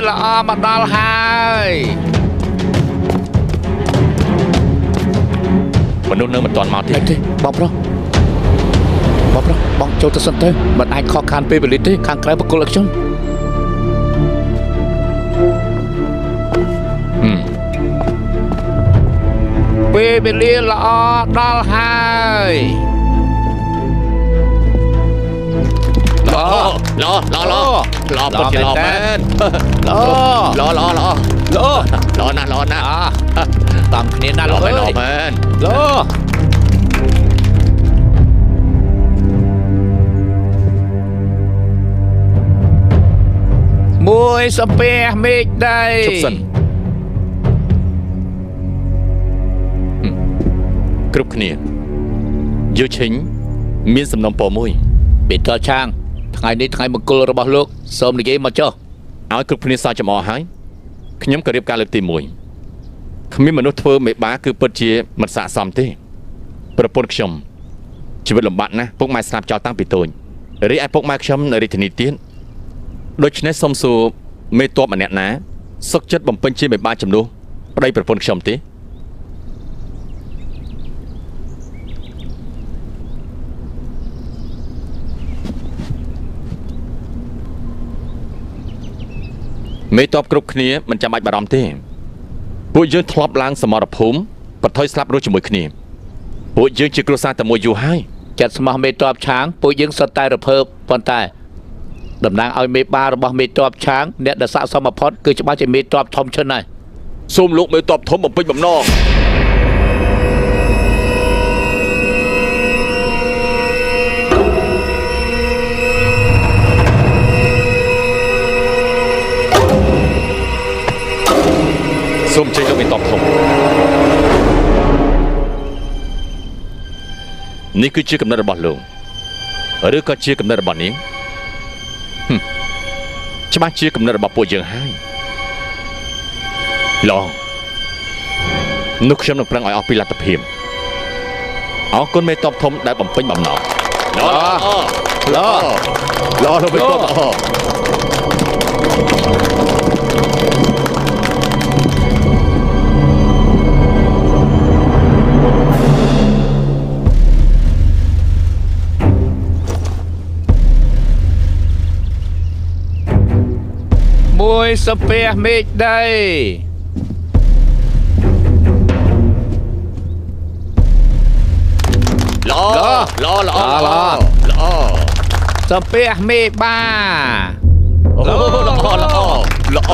ល្អមកដល់ហើយ មនុស្សនៅមិនទាន់មកទេ ទេបងប្រុសបងចូលទៅសិនទៅមិនអាចខកខានពេលវេលាទេខាងក្រៅបកគលឲ្យខ្ញុំ ពេលវេលាល្អដល់ហើយល្អពិតជាល្អមែនល្អណាស់តាមគ្នាណាស់ល្អមែនមួយសំពះមេឃដី ជប់សិនគ្រប់គ្នាយូឈិញមានសំណុំពរមួយ បេតឆាងថ្ងៃនេះថ្ងៃមង្គលរបស់លោកសូមនិយាយមកចុះ ឲ្យគ្រប់គ្នាសើចចំអហើយខ្ញុំក៏រៀបការលើកទី1គ្មានមនុស្សធ្វើមេបាគឺពិតជាមិនស័ក្តិសមទេប្រពន្ធខ្ញុំជីវិតលំបាកណាស់ពុកម៉ែស្លាប់ចោលតាំងពីតូចរីឯពុកម៉ែខ្ញុំនៅរាជធានីទៀតដូច្នេះសូមសួរមេតបម្នាក់ណាសុខចិត្តបំពេញជាមេបាចំនួនប្តីប្រពន្ធខ្ញុំទេមេតបគ្រប់គ្នាមិនចាំបាច់បារម្ភទេពួកយើងធ្លាប់ឡើងសមរភូមិបថុយស្លាប់រស់ជាមួយគ្នាពួកយើងជាគ្រួសារតែមួយយូរហើយ ចាត់ស្មោះមេតបឆាងពួកយើងសុទ្ធតែរភើបប៉ុន្តែតំណាងឲ្យមេបារបស់មេតបឆាងអ្នកដែលស័ក្តិសមបំផុតគឺច្បាស់ជាមេតបធំឈិនហើយ សូមលោកមេតបធំបំពេញបំណងសូមចេញលោកមេតបធំនេះគឺជាកំណត់របស់លោកឬក៏ជាកំណត់របស់នាងច្បាស់ជាកំណត់របស់ពួកយើងហើយឡងនោះខ្ញុំនឹងប្រឹងឲ្យអស់ពីលទ្ធភាពអរគុណមេតបធំដែលបំពេញបំណងឡលោកមេតបមួយសំពះមេឃដីល្អសំពះមេបាល្អ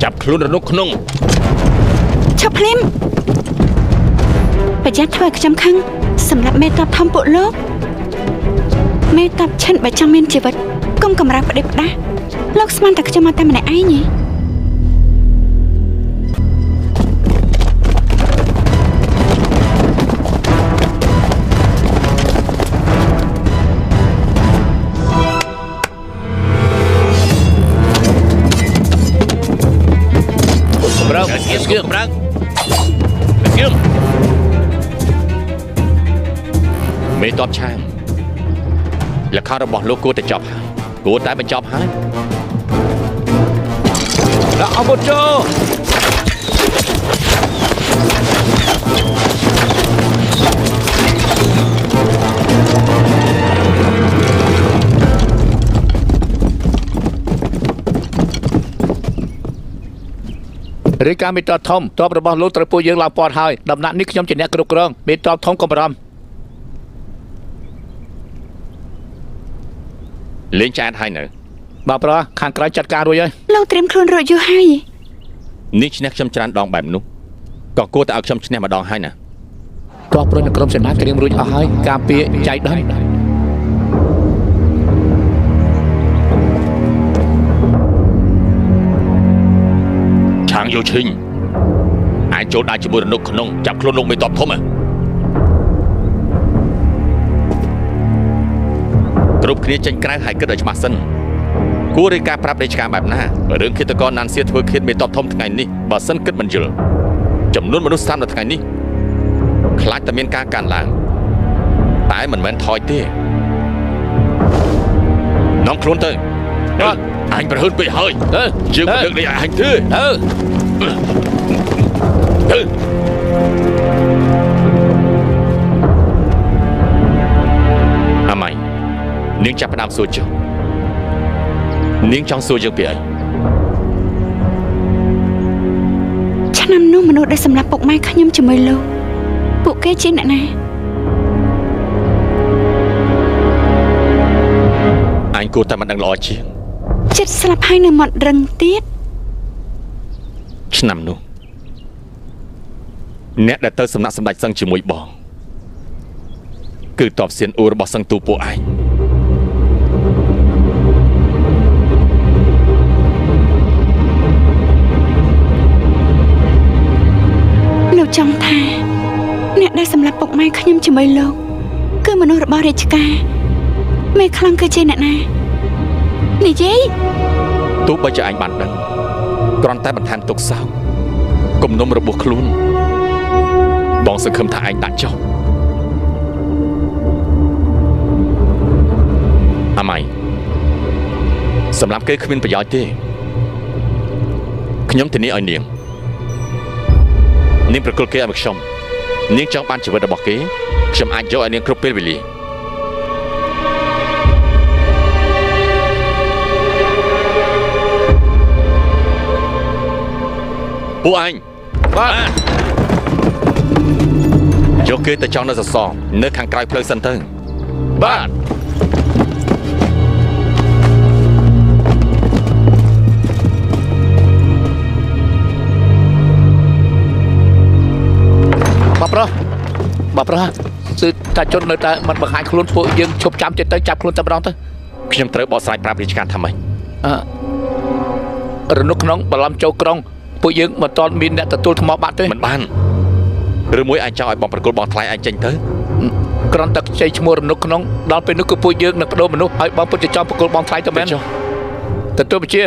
ចាប់ខ្លួនរនុកក្នុង ឈប់ភ្លាមប្រយ័ត្នធ្វើឲ្យខ្ញុំខឹងសម្រាប់មេតបធំពួកលោកមេតបឈិនបើចង់មានជីវិតកុំកំរើកផ្ដេសផ្ដាស់លោកស្មានតែខ្ញុំមកតែម្នាក់ឯងទេមេតបឆាងលក្ខខណ្ឌរបស់លោកគួរតែចប់ហើយគួរតែបញ្ចប់ហើយ ដាក់អមុតចូលរាយការណ៍មេតបធំតបរបស់លោកត្រូវពួកយើងឡើងពាត់ហើយដំណាក់នេះខ្ញុំជាអ្នកគ្រប់គ្រងមេតបធំកុំបារម្ភ លេងឆ្អែតហើយនៅ បាទប្រខាងក្រៅចាត់ការរួចហើយ លោកត្រៀមខ្លួនរួចយូរហើយ នេះឈ្នះខ្ញុំច្រើនដងបែបនោះក៏គួរតែឲ្យខ្ញុំឈ្នះម្ដងហើយណា ទោះប្រនៅក្រុមសេនាត្រៀមរួចអស់ហើយការពារចៃដន្យ ឆាងយោឈិញអាចចូលដៃជាមួយរនុកក្នុងចាប់ខ្លួនលោកមេតបធំគ្រប់គ្នាចេញក្រៅហើយគិតឲ្យច្បាស់សិន គួររាយការណ៍ប្រាប់រាជការបែបណារឿងឃាតករណានសៀធ្វើឃាតមេតបធំថ្ងៃនេះបើសិនគិតមិនយល់ចំនួនមនុស្សស្លាប់នៅថ្ងៃនេះខ្លាចតែមានការកើនឡើងតែមិនមែនថយទេនាំខ្លួនទៅអញប្រហែលពេកហើយយើងមិនលើកនេះអញទេអាម៉ៃនាងចាប់ផ្ដើមសួរចុះនាងចង់សួរយើងពីអីឆ្នាំនោះមនុស្សដែលសម្លាប់ពុកម៉ែខ្ញុំជាមួយលោកពួកគេជាអ្នកណាអញគួរតែមិនដឹងល្អជាងចិត្តស្លាប់ហើយនៅមាត់រឹងទៀតឆ្នាំនោះអ្នកដែលទៅសំណាក់សម្ដេចសឹងជាមួយបងគឺតបសៀនអ៊ូរបស់សឹងទូពួកឯងលោកចង់ថាអ្នកដែលសម្លាប់ពុកម៉ែខ្ញុំជាមួយលោកគឺមនុស្សរបស់រាជការមេខ្លាំងគឺជាអ្នកណានិយាយទោះបីជាឯងបានដឹងគ្រាន់តែបន្ថែមទុកសោកគំនុំរបស់ខ្លួនបងសង្ឃឹមថាឯងដាក់ចុះអាម៉ៃសម្រាប់គេគ្មានប្រយោជន៍ទេខ្ញុំធានាឲ្យនាងប្រគល់គេឲ្យមកខ្ញុំនាងចង់បានជីវិតរបស់គេខ្ញុំអាចយកឲ្យនាងគ្រប់ពេលវេលាពួកឯងបាទយកគេទៅចង់នៅសសរនៅខាងក្រៅផ្លូវសិនទៅបាទបាប្រុសគឺតាជននៅតែមិនបង្ហាញខ្លួនពួកយើងឈប់ចាំចិត្តទៅចាប់ខ្លួនតែម្ដងទៅខ្ញុំត្រូវបកស្រាយប្រាប់រាជការថាម៉េចរនុកក្នុងបឡំចូលក្រុងពួកយើងមិនទាន់មានអ្នកទទួលថ្មបាក់ទេមិនបានឬមួយអាចចង់ឲ្យបងប្រគល់បងថ្លៃឯងចេញទៅគ្រាន់តែខ្ចីឈ្មោះរនុកក្នុងដល់ពេលនោះគឺពួកយើងនឹងបដូរមនុស្សឲ្យបងពុតចង់ប្រគល់បងថ្លៃទៅមែនទទួលបញ្ជា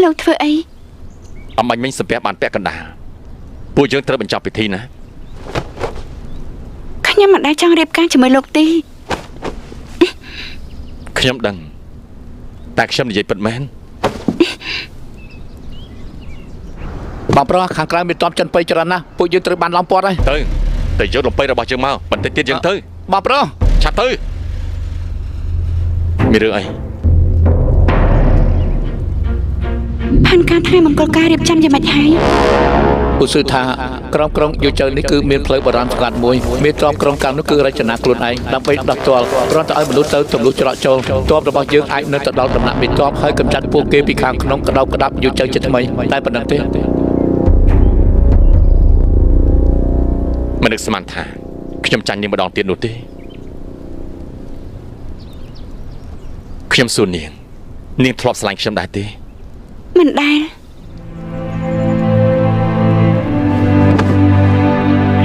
លោកធ្វើអីអមាញ់មិញសំពះបានពាក់កណ្ដាលពួកយើងត្រូវបញ្ចប់ពិធីណាខ្ញុំមិនដែលចង់រៀបការជាមួយលោកទេខ្ញុំដឹងតែខ្ញុំនិយាយពិតមែនបងប្រុសខាងក្រៅមានតបចិនប៉ៃច្រើនណាស់ពួកយើងត្រូវបានឡំពាត់ហើយទៅយកលំប៉ៃរបស់យើងមកបន្តិចទៀតយើងទៅបងប្រុសឆាប់ទៅមានរឿងអីផានការថ្ងៃមង្គលការរៀបចំយ៉ាងម៉េចហើយឧស្សាហ៍ថាក្រុងយោជើនេះគឺមានផ្លូវបុរាណស្ងាត់មួយមានទ្រពក្រុងកម្មនោះគឺរចនាខ្លួនឯងដើម្បីដោះទាល់គ្រាន់តែឲ្យមនុស្សទៅទម្លុះច្រកចូលទ្រពរបស់យើងអាចនៅទៅដល់ដំណាក់មេទ្រពហើយកម្ចាត់ពួកគេពីខាងក្នុងក្តោបក្តាប់យោជើជាថ្មីតែប៉ុណ្ណឹងទេមិននឹកស្មានថាខ្ញុំចាញ់នាងម្ដងទៀតនោះទេខ្ញុំសួរនាងធ្លាប់ស្រឡាញ់ខ្ញុំដែរទេមិនដែល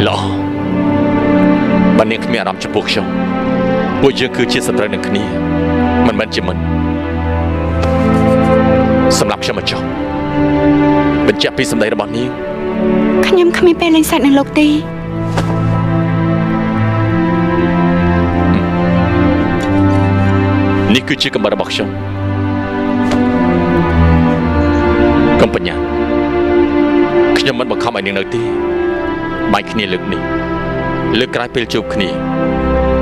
ឡោះបើនាងគ្មានអារម្មណ៍ចំពោះខ្ញុំពួកយើងគឺជាសត្រូវនឹងគ្នាមិនមែនជាមិត្តសម្រាប់ខ្ញុំមកចុះបញ្ជាក់ពីសម្ដីរបស់នាងខ្ញុំគ្មានពេលលេងសើចនឹងលោកទេនេះគឺជាកំណត់របស់ខ្ញុំកុំបញ្ញាខ្ញុំមិនបង្ខំឲ្យនាងនៅទេបាញ់គ្នាលើកនេះលើកក្រោយពេលជួបគ្នា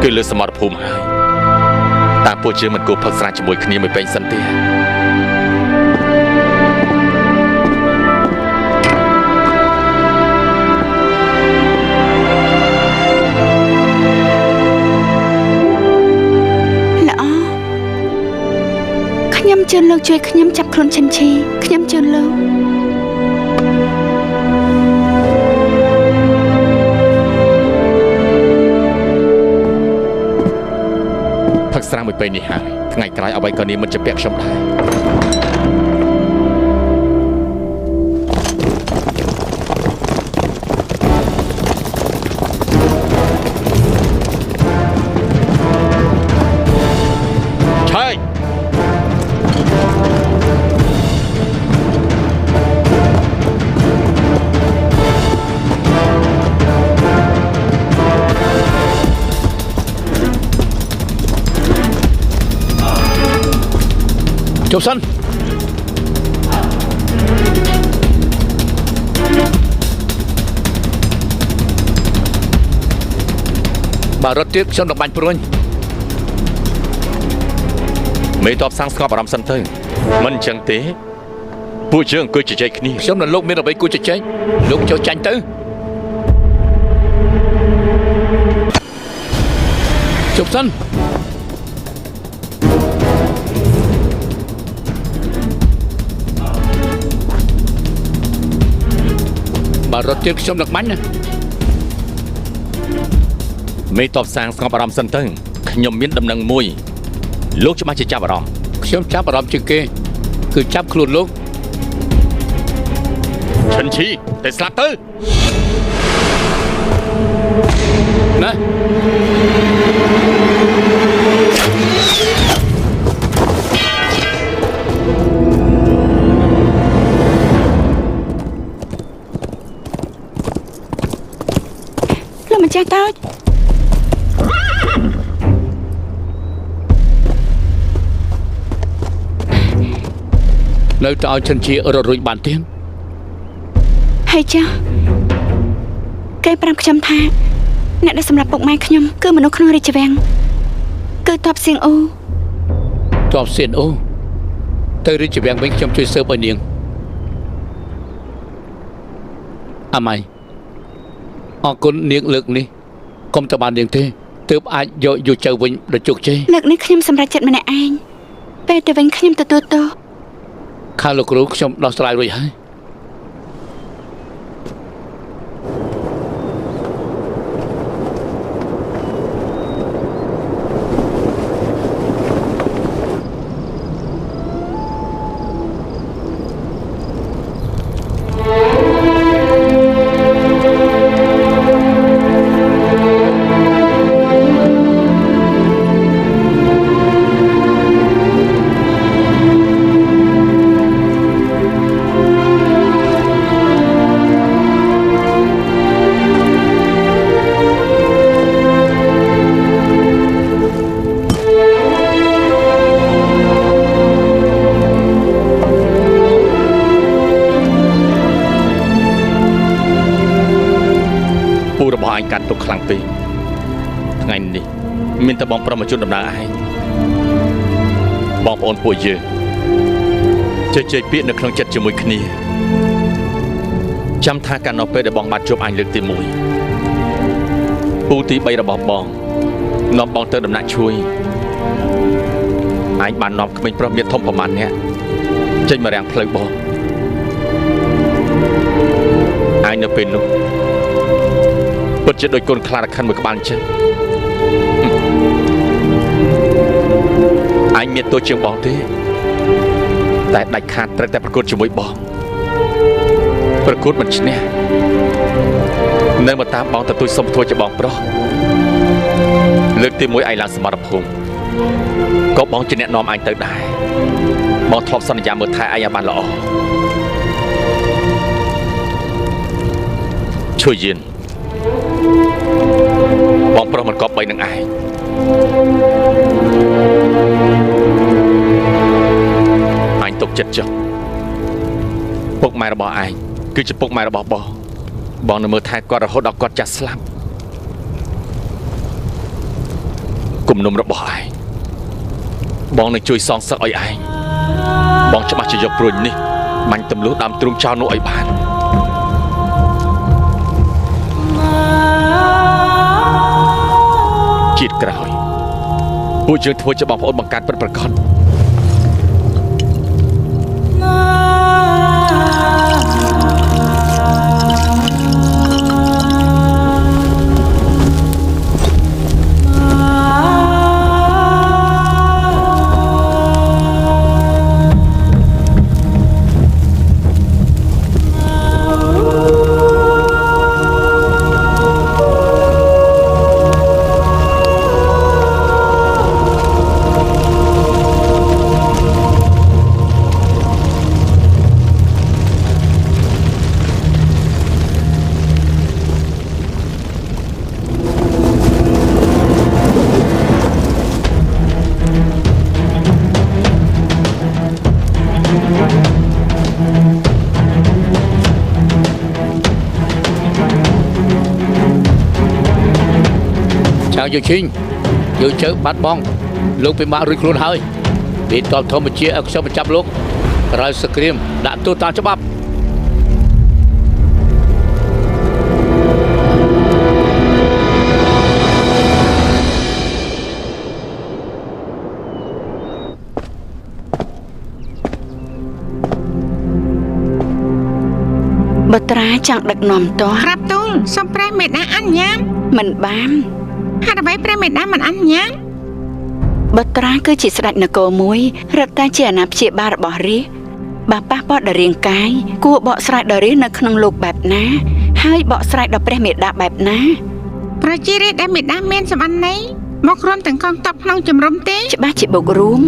គឺលើសមរភូមិហើយតែពួកយើងមិនគួរផឹកស្រាជាមួយគ្នាមួយពេញសិនទេខ្ញុំជឿនលោកជួយខ្ញុំចាប់ខ្លួនឈិនឈីខ្ញុំជឿនលោកផឹកស្រាមួយពេលនេះហើយថ្ងៃក្រោយអ្វីក៏នាងមិនជាពាក់ខ្ញុំដែរ ជប់សិនបើរត់ទៀតខ្ញុំនឹងបាញ់ព្រួញ មេតបសាំងស្ងប់អារម្មណ៍សិនទៅមិនអញ្ចឹងទេពួកយើងអង្គុយជជែកគ្នា ខ្ញុំនឹងលោកមានអ្វីគួរជជែកលោកចូលចាញ់ទៅជប់សិនបើរត់ទៀតខ្ញុំនឹងបាញ់ណា មេតបសាំងស្ងប់អារម្មណ៍សិនទៅខ្ញុំមានដំណឹងមួយលោកច្បាស់ជាចាប់អារម្មណ៍ ខ្ញុំចាប់អារម្មណ៍ជាងគេគឺចាប់ខ្លួនលោក ឈិនឈីតែស្លាប់ទៅ ណា លោកម្ចាស់តូច នៅទៅឲ្យឈិនជារត់រួចបានទៀត ហើយចាស់គេប្រាប់ខ្ញុំថាអ្នកដែលសម្រាប់ពុកម៉ែខ្ញុំគឺមនុស្សក្នុងរាជវាំងគឺតបសៀងអូ តបសៀនអូទៅរាជវាំងវិញខ្ញុំជួយស៊ើបឲ្យនាងអាម៉ៃអរគុណនាងលើកនេះកុំទៅបាននាងទេទើបអាចយកយកចៅវិញដល់ជោគជ័យ លើកនេះខ្ញុំសម្រេចចិត្តម្នាក់ឯងពេលទៅវិញខ្ញុំទទួលទោស ខាងលោកគ្រូខ្ញុំដោះស្រាយរួចហើយ ពូរបស់ឯងកាត់ទុកខ្លាំងពេកថ្ងៃនេះមានតែបងប្រុសមកជួនដំណើរឯងបងប្អូនពួកយើងជជែកពាក្យនៅក្នុងចិត្តជាមួយគ្នាចាំថាកាលនៅពេលដែលបងបានជួបអញលើកទី1ពូទី3របស់បងនាំបងទៅដំណាក់ជួយឯងបាននាំក្មេងប្រុសមានធំប្រមាណអ្នកចេញមករាំងផ្លូវបងឯងនៅពេលនោះពិតជាដូចកូនខ្លារខិនមួយក្បាលអញ្ចឹងឯងមានទោសជាងបងទេតែដាច់ខាតត្រូវតែប្រកួតជាមួយបងប្រកួតមិនឈ្នះនៅមកតាមបងទទួលសុំធ្វើជាបងប្រុសលើកទី1ឯងឡើងសមរភូមិក៏បងជាអ្នកនាំឯងទៅដែរបងធ្លាប់សន្យាមើលថែឯងឲ្យបានល្អជួយយៀនបងប្រុសមិនគប្បីនឹងឯងអញទុកចិត្តចុះពុកម៉ែរបស់ឯងគឺជាពុកម៉ែរបស់បងនៅមើលថែគាត់រហូតដល់គាត់ចាស់ស្លាប់គំនុំរបស់ឯងបងនឹងជួយសងសឹកឲ្យឯងបងច្បាស់ជាយកព្រួយនេះបាញ់ទម្លុះដើមទ្រូងចោលនោះឲ្យបានជាតិក្រោយពួកយើងធ្វើជាបងប្អូនបង្កើតពិតប្រាកដ ងយកឈីងយកជើបាត់បងលោកពិបាករួចខ្លួនហើយពេលតបធម្មជាតិឲ្យខ្ញុំបញ្ចាប់លោកក្រោយសង្គ្រាមដាក់ទោសតាមច្បាប់បត្រាចង់ដឹកនាំតោះ ក្រាបទូលសូមព្រះមេដាអនុញ្ញាត មិនបាន ហេតុអ្វីព្រះមេដាមិនអនុញ្ញាត បត្រាគឺជាស្ដេចនគរមួយរត់តែជាអាណាព្យាបាលរបស់រាជបើប៉ះពាល់ដល់រាងកាយគួរបកស្រាយដល់រាជនៅក្នុងលោកបែបណាហើយបកស្រាយដល់ព្រះមេដាបែបណា ប្រជារាស្ត្រដែលមេដាមានសម្បត្តិនៃមកក្រុមទាំងកងទ័ពក្នុងជំរំទេ ច្បាស់ជាបុករួម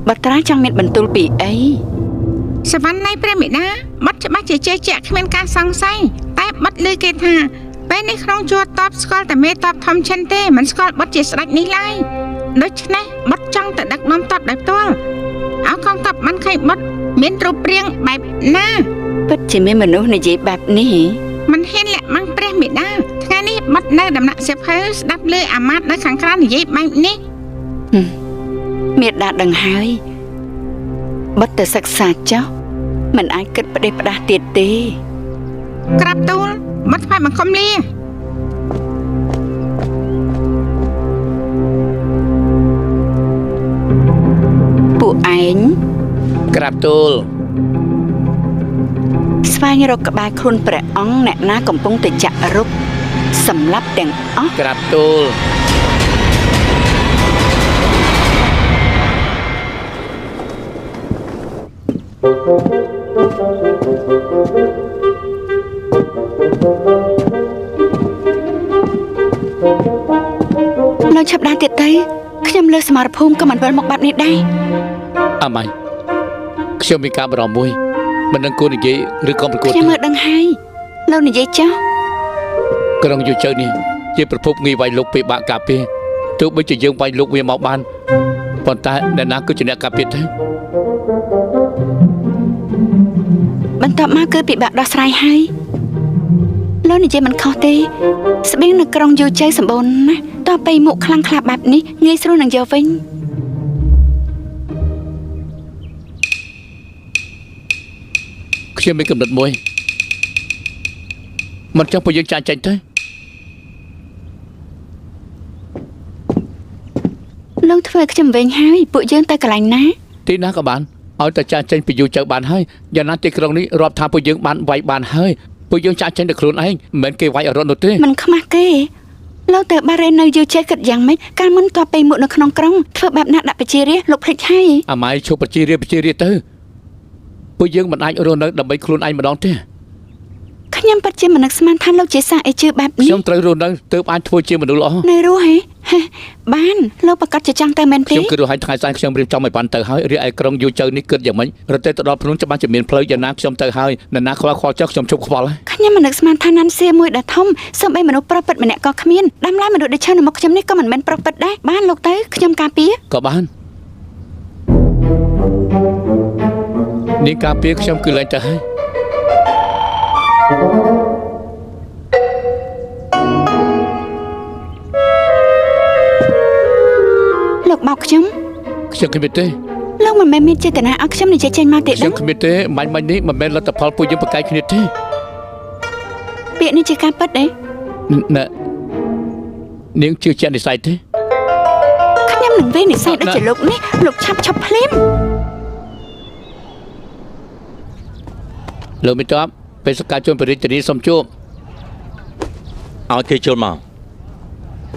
បត្រាចង់មានបន្ទូលពីអី សវណ្ណនៃព្រះមេដាបាត់ច្បាស់ជាជឿជាក់គ្មានការសង្ស័យតែបាត់ឮគេថាពេលនេះក្នុងជួរតបស្គាល់តែមេតបធំឈិនទេមិនស្គាល់បាត់ជាស្ដេចនេះឡើយដូច្នេះបាត់ចង់ទៅដឹកនាំតបដោយផ្ទាល់ឲ្យកងទ័ពបានឃើញបាត់មានរូបរាងបែបណា ពិតជាមានមនុស្សនិយាយបែបនេះ មិនហ៊ានលាក់បាំងព្រះមេដាថ្ងៃនេះបាត់នៅដំណាក់សៀវភៅស្ដាប់លើអាមាត្យនៅខាងក្រៅនិយាយបែបនេះ មេដាដឹងហើយបတ်ទៅសិក្សាចុះមិនអាចគិតផ្ដេសផ្ដាស់ទៀតទេ ក្រាបទូលបាត់ថ្វាយបង្គំលា ពួកឯង ក្រាបទូល ស្វែងរកក្បែរខ្លួនព្រះអង្គអ្នកណាកំពុងតែចាក់រុកសម្លាប់ទាំងអស់ ក្រាបទូល នៅឆាប់ដានទៀតទៅខ្ញុំលើសមរភូមិក៏មិនវិលមកបាត់នេះដែរ អាម៉ៃខ្ញុំមានការបារម្ភមួយមិនដឹងគួរនិយាយឬក៏ប្រកួត ខ្ញុំមើលដឹងហើយលោកនិយាយចុះ ក្រុងយុជើនេះជាប្រភពងាយវាយលោកពេលបាក់ការពារទោះបីជាយើងវាយលោកវាមកបានប៉ុន្តែអ្នកណាគឺជាអ្នកការពារទៅ បន្ទាប់មកគឺពិបាកដោះស្រាយហើយលោកនិយាយមិនខុសទេស្បៀងនៅក្រុងយូជ័យសម្បូរណាស់តទៅមុខខ្លាំងខ្លាបែបនេះងាយស្រួលនឹងយកវិញ ខ្ញុំមានកំណត់មួយមិនចង់ពួកយើងចាញ់ចេញទៅ លោកធ្វើឲ្យខ្ញុំវិញហើយពួកយើងទៅកន្លែងណា ទីណាក៏បានឲ្យតែចាញ់ចេញពីយូជើបានហើយយ៉ាងណាទីក្រុងនេះរាប់ថាពួកយើងបានវាយបានហើយពួកយើងចាញ់ចេញតែខ្លួនឯងមិនមែនគេវាយឲ្យរត់នោះទេ មិនខ្មាស់គេលោកទៅបារេនៅយូជ័យគិតយ៉ាងម៉េចកាលមុនតទៅមុខនៅក្នុងក្រុងធ្វើបែបណាដាក់ប្រជារាស្ត្រលោកភ្លេចហើយ អាម៉ៃឈប់ប្រជារាទៅពួកយើងមិនអាចរស់នៅដើម្បីខ្លួនឯងម្ដងទេ ខ្ញុំពិតជាមិននឹកស្មានថាលោកជាសាសអីជឿបែប ខ នេះ ខ្ញុំត្រូវរស់នៅទើបអាចធ្វើជាមនុស្សល្អ នៅរស់ហេបានលោកប្រកាសជាចង់ទៅមែនទេ ខ្ញុំគិតរស់ឲ្យថ្ងៃស្អែកខ្ញុំរៀបចំឲ្យបានទៅហើយរីឯក្រុងយូជើនេះគិតយ៉ាងម៉េចរត់ទៅដល់ភ្នំច្បាស់ជាមានផ្លូវយ៉ាងណាខ្ញុំទៅហើយនរណាខ្វល់ចុះខ្ញុំជប់ខ្វល់ហើយ ខ្ញុំមិននឹកស្មានថាណាន់សៀមួយដ៏ធំសូម្បីមនុស្សប្រុសពិតម្នាក់ក៏គ្មានដាំឡើយមនុស្សដែលឈរនៅមុខខ្ញុំនេះក៏មិនមែនប្រុសពិតដែរបានលោកទៅខ្ញុំការពារ ក៏បាននេះការពារខ្ញុំគឺឡើងទៅហើយ លោកបោកខ្ញុំ ខ្ញុំគ្មានទេ លោកមិនមែនមានចេតនាឲ្យខ្ញុំនិយាយចេញមកទេ ខ្ញុំគ្មានទេមាញ់នេះមិនមែនលទ្ធផលពួកយើងប្រកែកគ្នាទេ ពាក្យនេះជាការពិតទេ ណែនាងជឿជាក់និស័យទេ ខ្ញុំនឹងវិញនិស័យដូចជាលោកនេះលោកឆាប់ឈប់ភ្លាម លោកមេតបពេលសកាជនបរិយានីសុំជួប ឲ្យគេចូលមក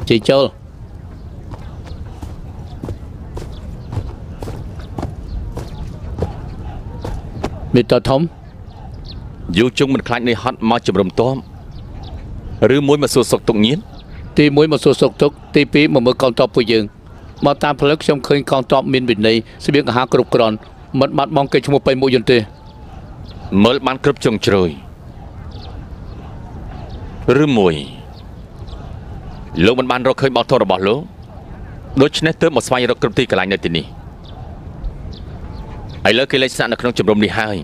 ជិះចូលមេតបធំ យូជុងមិនខ្លាចនៃហត់មកជំរុំតមឬមួយមកសួរសុខទុកញៀន ទី1មកសួរសុខទុក្ខទី2មកមើលកងទ័ពពួកយើងមកតាមផ្លូវខ្ញុំឃើញកងទ័ពមានវិន័យស្បៀងអាហារគ្រប់គ្រាន់មិនបាត់បង់កិច្ចឈ្មោះពេញមួយយន្តទេ មើលបានគ្រប់ចុងជ្រោយឬមួយលោកមិនបានរកឃើញបោកធររបស់លោកដូច្នេះទើបមកស្វែងរកគ្រប់ទីកន្លែងនៅទីនេះឥឡូវគេលេចស្នាក់នៅក្នុងជំរំនេះហើយ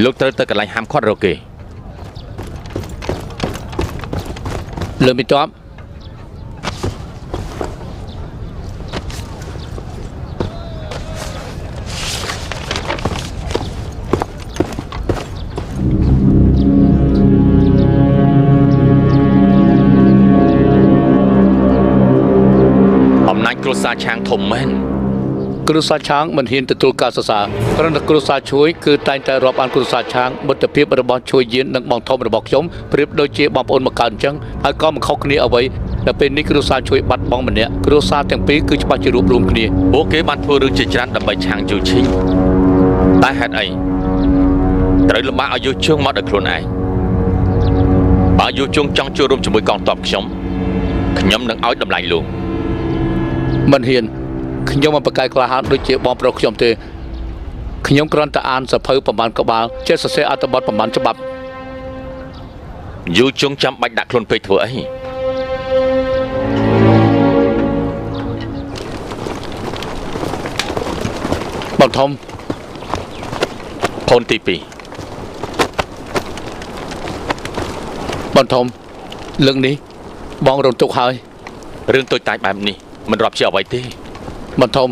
លោកត្រូវទៅកន្លែងហាមឃាត់រកគេ លើមេតប រសារឆាងធំមែន គ្រួសារឆាងមិនហ៊ានទទួលការសរសើរគ្រាន់តែគ្រួសារជួយគឺតែងតែរាប់អានគ្រួសារឆាងមិត្តភាពរបស់ជួយយាននិងបងធំរបស់ខ្ញុំប្រៀបដូចជាបងប្អូនមកកើតអញ្ចឹងហើយក៏មិនខុសគ្នាអ្វីតែពេលនេះគ្រួសារជួយបាត់បង់ម្នាក់គ្រួសារទាំងពីរគឺច្បាស់ជារួបរวมគ្នា ពួកគេបានធ្វើរឿងជាច្រើនដើម្បីឆាងយូឈីងតែហេតុអីត្រូវលំបាកឲ្យយូជងមកដោយខ្លួនឯងបើយូជងចង់ចូលរួមជាមួយកងទ័ពខ្ញុំនឹងឲ្យតម្លៃលោក មិនហ៊ានខ្ញុំមិនប្រកែកក្លាហានដូចជាបងប្រុសខ្ញុំទេខ្ញុំគ្រាន់តែអានសភៅប្រមាណក្បាលចេះសរសេរអត្ថបទប្រមាណច្បាប់ យូជងចាំបាច់ដាក់ខ្លួនពេកធ្វើអី បងធំ ផូនទី 2 បងធំលើកនេះបងរំទុកហើយ រឿងតូចតាចបែបនេះមិនរាប់ជាអ្វីទេ បងធំ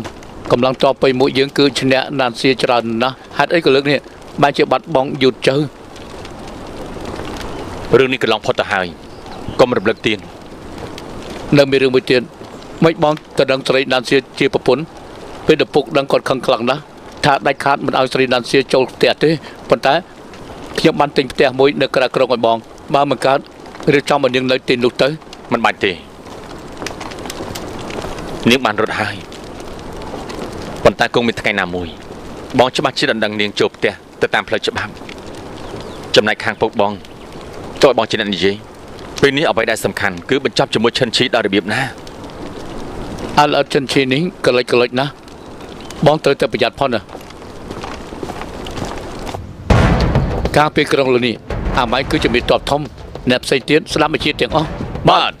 កម្លាំងតបពេលមួយយើងគឺឈ្នះណានសៀច្រើនណាស់ហេតុអីក៏លើកនេះបែរជាបាត់បង់យូតចៅ រឿងនេះកន្លងផុតទៅហើយកុំរំលឹកទៀត នៅមានរឿងមួយទៀតមិនបងក៏ដឹងស្រីណានសៀជាប្រពន្ធពេលឪពុកដឹងគាត់ខឹងខ្លាំងណាស់ថាដាច់ខាតមិនឲ្យស្រីណានសៀចូលផ្ទះទេប៉ុន្តែខ្ញុំបានទិញផ្ទះមួយនៅក្រៅក្រុងឲ្យបងបើមិនកើតរៀបចំឲ្យនាងនៅទីនោះទៅ មិនបាច់ទេនាងបានរត់ហើយប៉ុន្តែគង់មានថ្ងៃណាមួយបងច្បាស់ជាដណ្ដឹងនាងចូលផ្ទះទៅតាមផ្លូវច្បាប់ចំណែកខាងពុកបងចុះឲ្យបងជាអ្នកនិយាយពេលនេះអ្វីដែលសំខាន់គឺបញ្ចប់ជាមួយឈិនឈីដល់របៀបណា អលអត់ចិនឈីនេះកលិចណាស់បងត្រូវតែប្រយ័ត្នផងណាការពេលក្រុងលនេះអាម៉ៃគឺជាមេតបធំអ្នកផ្សេងទៀតស្ដាប់មកជាតិទាំងអស់ បាទ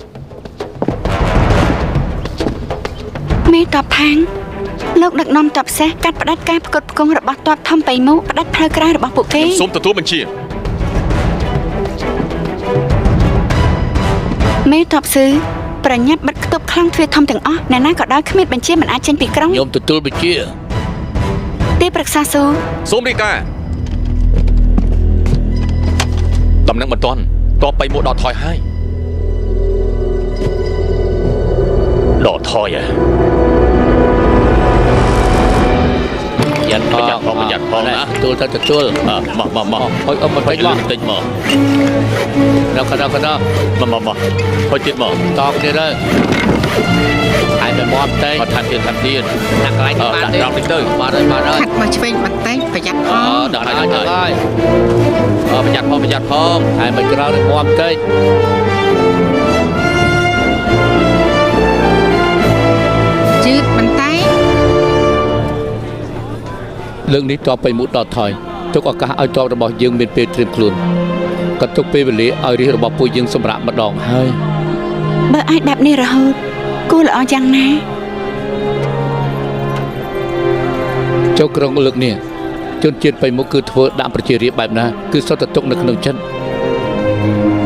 មេតបផាងលោកដឹកនាំទ័ពសេះកាត់ផ្ដាច់ការផ្គត់ផ្គង់របស់ទ័ពធំបៃមុផ្ដាច់ផ្លូវក្រៅរបស់ពួកគេ សូមទទួលបញ្ជា មេតបស៊ឺប្រញាប់បិទគប់ខ្លាំងទ្វារធំទាំងអស់អ្នកណាក៏ដោយគ្មានបញ្ជាមិនអាចចេញពីក្រុង ខ្ញុំទទួលបញ្ជា ទីប្រឹក្សាស៊ូ សូមរាយការណ៍ដំណឹងមិនទាន់តបបៃមុដកថយហើយដកថយហ៎ ប្រយ័ត្នផងណាទទួលទៅទទួលមកហុយអមបន្តិចមក មក ដល់កណ្ដោមកហុយទៀតមកតបគ្នាទៅហើយទៅមកតែថែមទៀតដាក់កន្លែងបានទេដល់ទៅបាទហើយ ខាត់មកឆ្វេងបន្តិចប្រយ័ត្នផង ដល់ហើយប្រយ័ត្នផងហើយមិនក្រោយទៅមកតិចជឿតបន្តិច លើកនេះតបបៃមុដល់ថយទុកឱកាសឲ្យតបរបស់យើងមានពេលត្រៀមខ្លួនក៏ទុកពេលវេលាឲ្យរាជរបស់ពួកយើងសម្រាប់ម្ដងហើយ បើអាចដាប់នេះរហូតគួរល្អយ៉ាងណា ចូលក្រុងលើកនេះជនជាតិបៃមុខគឺធ្វើដាក់ប្រជារាស្ត្របែបណាគឺសុទ្ធតែទុកនៅក្នុងចិត្ត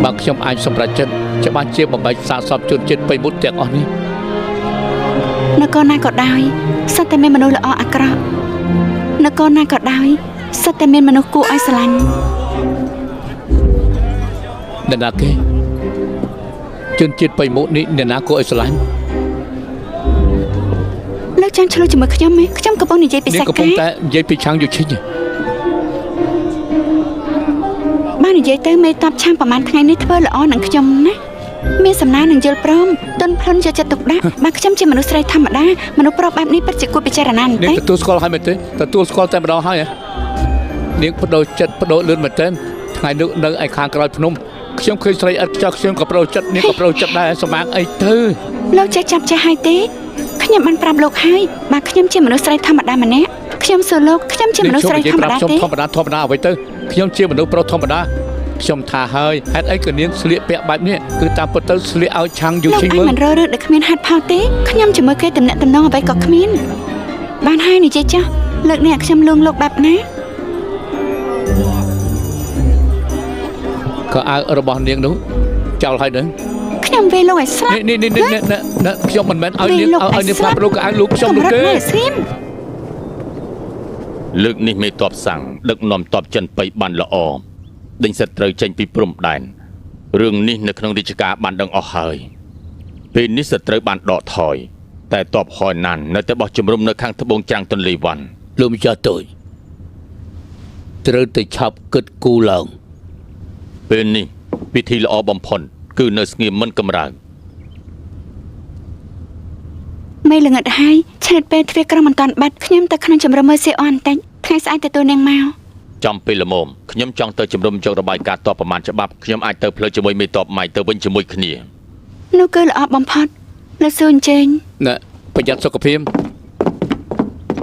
បើខ្ញុំអាចសម្រេចចិត្តច្បាស់ជាបំបែកសាកសពជនជាតិបៃមុខទាំងអស់នេះ នគរណាក៏ដោយសុទ្ធតែមានមនុស្សល្អអាក្រក់នគរណាក៏ដោយសុទ្ធតែមានមនុស្សគួរឲ្យស្រឡាញ់ អ្នកណាគេជនជាតិបៃមុខនេះអ្នកណាគួរឲ្យស្រឡាញ់ លោកចង់ឆ្លោះជាមួយខ្ញុំទេខ្ញុំកំពុងនិយាយពី នេះ សាច់ កំពុ ការ ងតែនិយាយពីឆាំងយុឈិញ បាននិយាយទៅមេតបឆាំប្រហែលថ្ងៃនេះធ្វើល្អនឹងខ្ញុំណាមានសំណាងនឹងយល់ព្រមទុនភ្លុនយកចិត្តទុកដាក់បើខ្ញុំជាមនុស្សស្រីធម្មតាមនុស្សប្រុសបែបនេះពិតជាគួរពិចារណា នាង ទេ ទទួលស្គាល់ហើយមែនទេទទួលស្គាល់តែម្ដងហើយនាងបដូរចិត្តបដូរលឿនមែនទេថ្ងៃនោះនៅឯខាងក្រោយភ្នំខ្ញុំឃើញស្រីឥតខ្ចោះខ្ញុំក៏បដូរចិត្តនាងក៏បដូរចិត្តដែរសម្បាងអីទៅ លោកចេះចាប់ចេះហើយទេខ្ញុំបានប្រាប់លោកហើយបើខ្ញុំជាមនុស្សស្រីធម្មតាម្នាក់ខ្ញុំសួរលោកខ្ញុំជាមនុស្សស្រីធម្មតា ខ្ញុំ ទេ ធម្មតាអ្វីទៅខ្ញុំជាមនុស្សប្រុសធម្មតាខ្ញុំថាហើយហេតុអីក៏នាងស្លៀកពាក់បែបនេះគឺតាមពិតទៅស្លៀកឲ្យឆាំងយុ លោក ឈិញ អាច មើល មិនរឺដូចគ្មានហេតុផលទេខ្ញុំជាមួយគេតំណែងតំណងអ្វីក៏គ្មានបានហើយនិយាយចាស់លើកនេះខ្ញុំលួងលោកបែបណា ក៏អាវរបស់នាងនោះចោលហើយនឹង ខ្ញុំវេលោកឲ្យស្លាប់ នេះខ្ញុំមិនមែនឲ្យនាងផ្លាស់ប្ដូរក៏អាវលោកខ្ញុំនោះទេ ស្រៀម លើកនេះមេតបសាំងដឹកនាំតបចិនបៃបានល្អដេញសត្រូវចេញពីព្រំដែនរឿងនេះនៅក្នុងរាជការបានដឹងអស់ហើយពេលនេះសត្រូវបានដកថយ តែតបហយណាននៅតែបោះជំរំនៅខាងត្បូងច្រាំងទន្លេវ៉ាន់ លោកម្ចាស់ទុយត្រូវតែឆាប់គិតគូរឡើង ពេលនេះពិធីល្អបំផុតគឺនៅស្ងៀមមិនកម្រើក មេល្ងិតហើយឆ្លៀតពេលទ្វារក្រមមិនតាន់បាត់ខ្ញុំទៅក្នុងជំរំមើលសៀអនបន្តិចថ្ងៃស្អែកទទួលនាងមក ចំពេលល្មមខ្ញុំចង់ទៅជំរំយករបាយការណ៍តបប្រមាណច្បាប់ខ្ញុំអាចទៅផ្លូវជាមួយមេតបម៉ៃទៅវិញជាមួយគ្នា នោះគឺល្អបំផុតលោកសួរអញ្ជើញ ណែប្រយ័ត្នសុខភាព